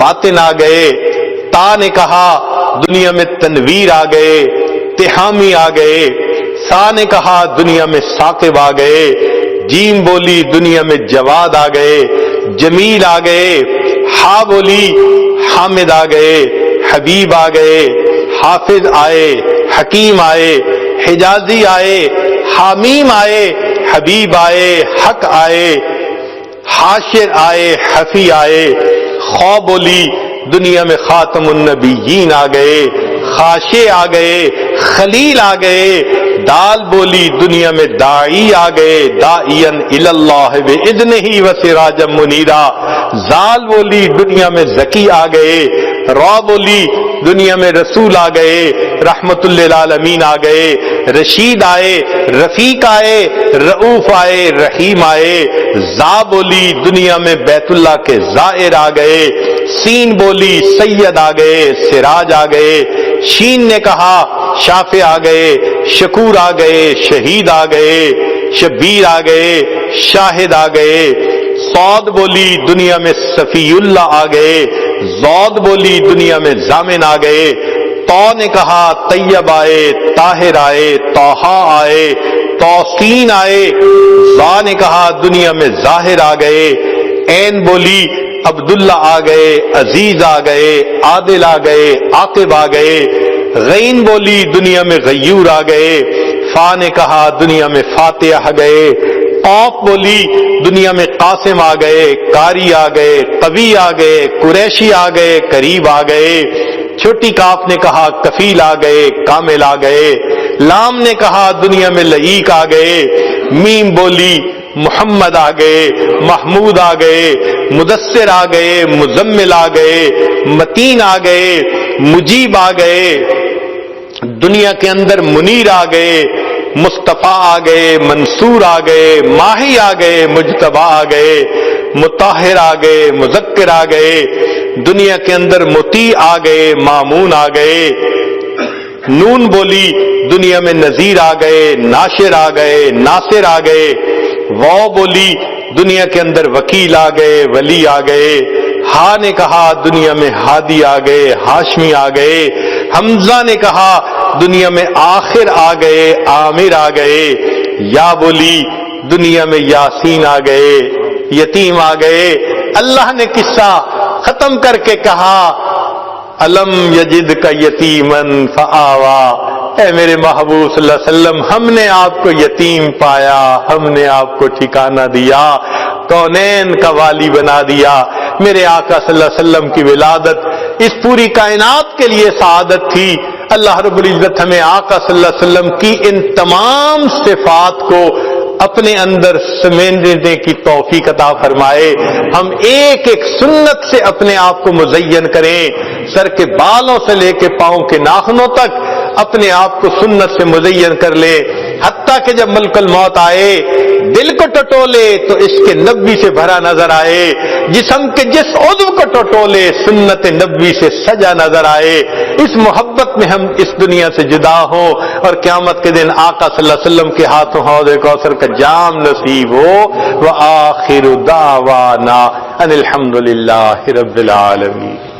باطن آ گئے، تا نے کہا دنیا میں تنویر آ گئے، تہامی آ گئے، سا نے کہا دنیا میں ثاقب آ گئے، جیم بولی دنیا میں جواد آ گئے، جمیل آ گئے، ہا بولی حامد آ گئے، حبیب آ گئے، حافظ آئے، حکیم آئے، حجازی آئے، حامیم آئے، حبیب آئے، حق آئے، حاشر آئے، حفی آئے، خو بولی دنیا میں خاتم النبیین آ گئے، خاشع آ گئے، خلیل آ گئے، دال بولی دنیا میں داعی آ گئے، داعین الی اللہ باذنہ وسراجا منیرا، زال بولی دنیا میں زکی آ گئے، را بولی دنیا میں رسول آ گئے، رحمت للعالمین آ گئے، رشید آئے، رفیق آئے، رؤوف آئے، رحیم آئے، زا بولی دنیا میں بیت اللہ کے زائر آ گئے، سین بولی سید آ گئے، سراج آ گئے، شین نے کہا شافع آ گئے، شکور آ گئے، شہید آ گئے، شبیر آ گئے، شاہد آ گئے، صاد بولی دنیا میں صفی اللہ آ گئے، زود بولی دنیا میں ضامن آ گئے، تو نے کہا طیب آئے، طاہر آئے، طٰہٰ آئے، توسین آئے، زا نے کہا دنیا میں ظاہر آ گئے، عین بولی عبداللہ آ گئے، عزیز آ گئے، عادل آ گئے، عاقب آ گئے، غین بولی دنیا میں غیور آ گئے، فا نے کہا دنیا میں فاتح آ گئے، قاف بولی دنیا میں قاسم آ گئے، قاری آ گئے، قوی آ گئے، قریشی آ گئے، قریب آ گئے، چھوٹی کاف نے کہا کفیل آ گئے، کامل آ گئے، لام نے کہا دنیا میں لعیق آ گئے، میم بولی محمد آ گئے، محمود آ گئے، مدثر آ گئے، مزمل آ گئے، متین آ گئے، مجیب آ گئے، دنیا کے اندر منیر آ گئے، مصطفیٰ آ گئے، منصور آ گئے، ماہی آ گئے، مجتبیٰ آ گئے، مطہر آ گئے، مذکر آ گئے، دنیا کے اندر مطیع آ گئے، مامون آ گئے، نون بولی دنیا میں نذیر آ گئے، ناشر آ گئے، ناصر آ گئے، واو بولی دنیا کے اندر وکیل آ گئے، ولی آ گئے، ہا نے کہا دنیا میں ہادی آ گئے، ہاشمی آ گئے، حمزہ نے کہا دنیا میں آخر آ گئے، عامر آ گئے، یا بولی دنیا میں یاسین آ گئے، یتیم آ گئے۔ اللہ نے قصہ ختم کر کے کہا الم یجد کا یتیمن فآوا، اے میرے محبوب صلی اللہ علیہ وسلم، ہم نے آپ کو یتیم پایا، ہم نے آپ کو ٹھکانہ دیا، کونین کا والی بنا دیا۔ میرے آقا صلی اللہ علیہ وسلم کی ولادت اس پوری کائنات کے لیے سعادت تھی۔ اللہ رب العزت ہمیں آقا صلی اللہ علیہ وسلم کی ان تمام صفات کو اپنے اندر سمیٹنے کی توفیق عطا فرمائے۔ ہم ایک ایک سنت سے اپنے آپ کو مزین کریں، سر کے بالوں سے لے کے پاؤں کے ناخنوں تک اپنے آپ کو سنت سے مزین کر لے، حتیٰ کہ جب ملک الموت آئے دل کو ٹٹولے تو اس کے نبی سے بھرا نظر آئے، جسم کے جس عضو کو ٹٹولے سنت نبی سے سجا نظر آئے۔ اس محبت میں ہم اس دنیا سے جدا ہوں اور قیامت کے دن آقا صلی اللہ علیہ وسلم کے ہاتھوں حوض کوثر کا جام نصیب ہو۔ وآخر دعوانا ان الحمد للہ رب العالمین۔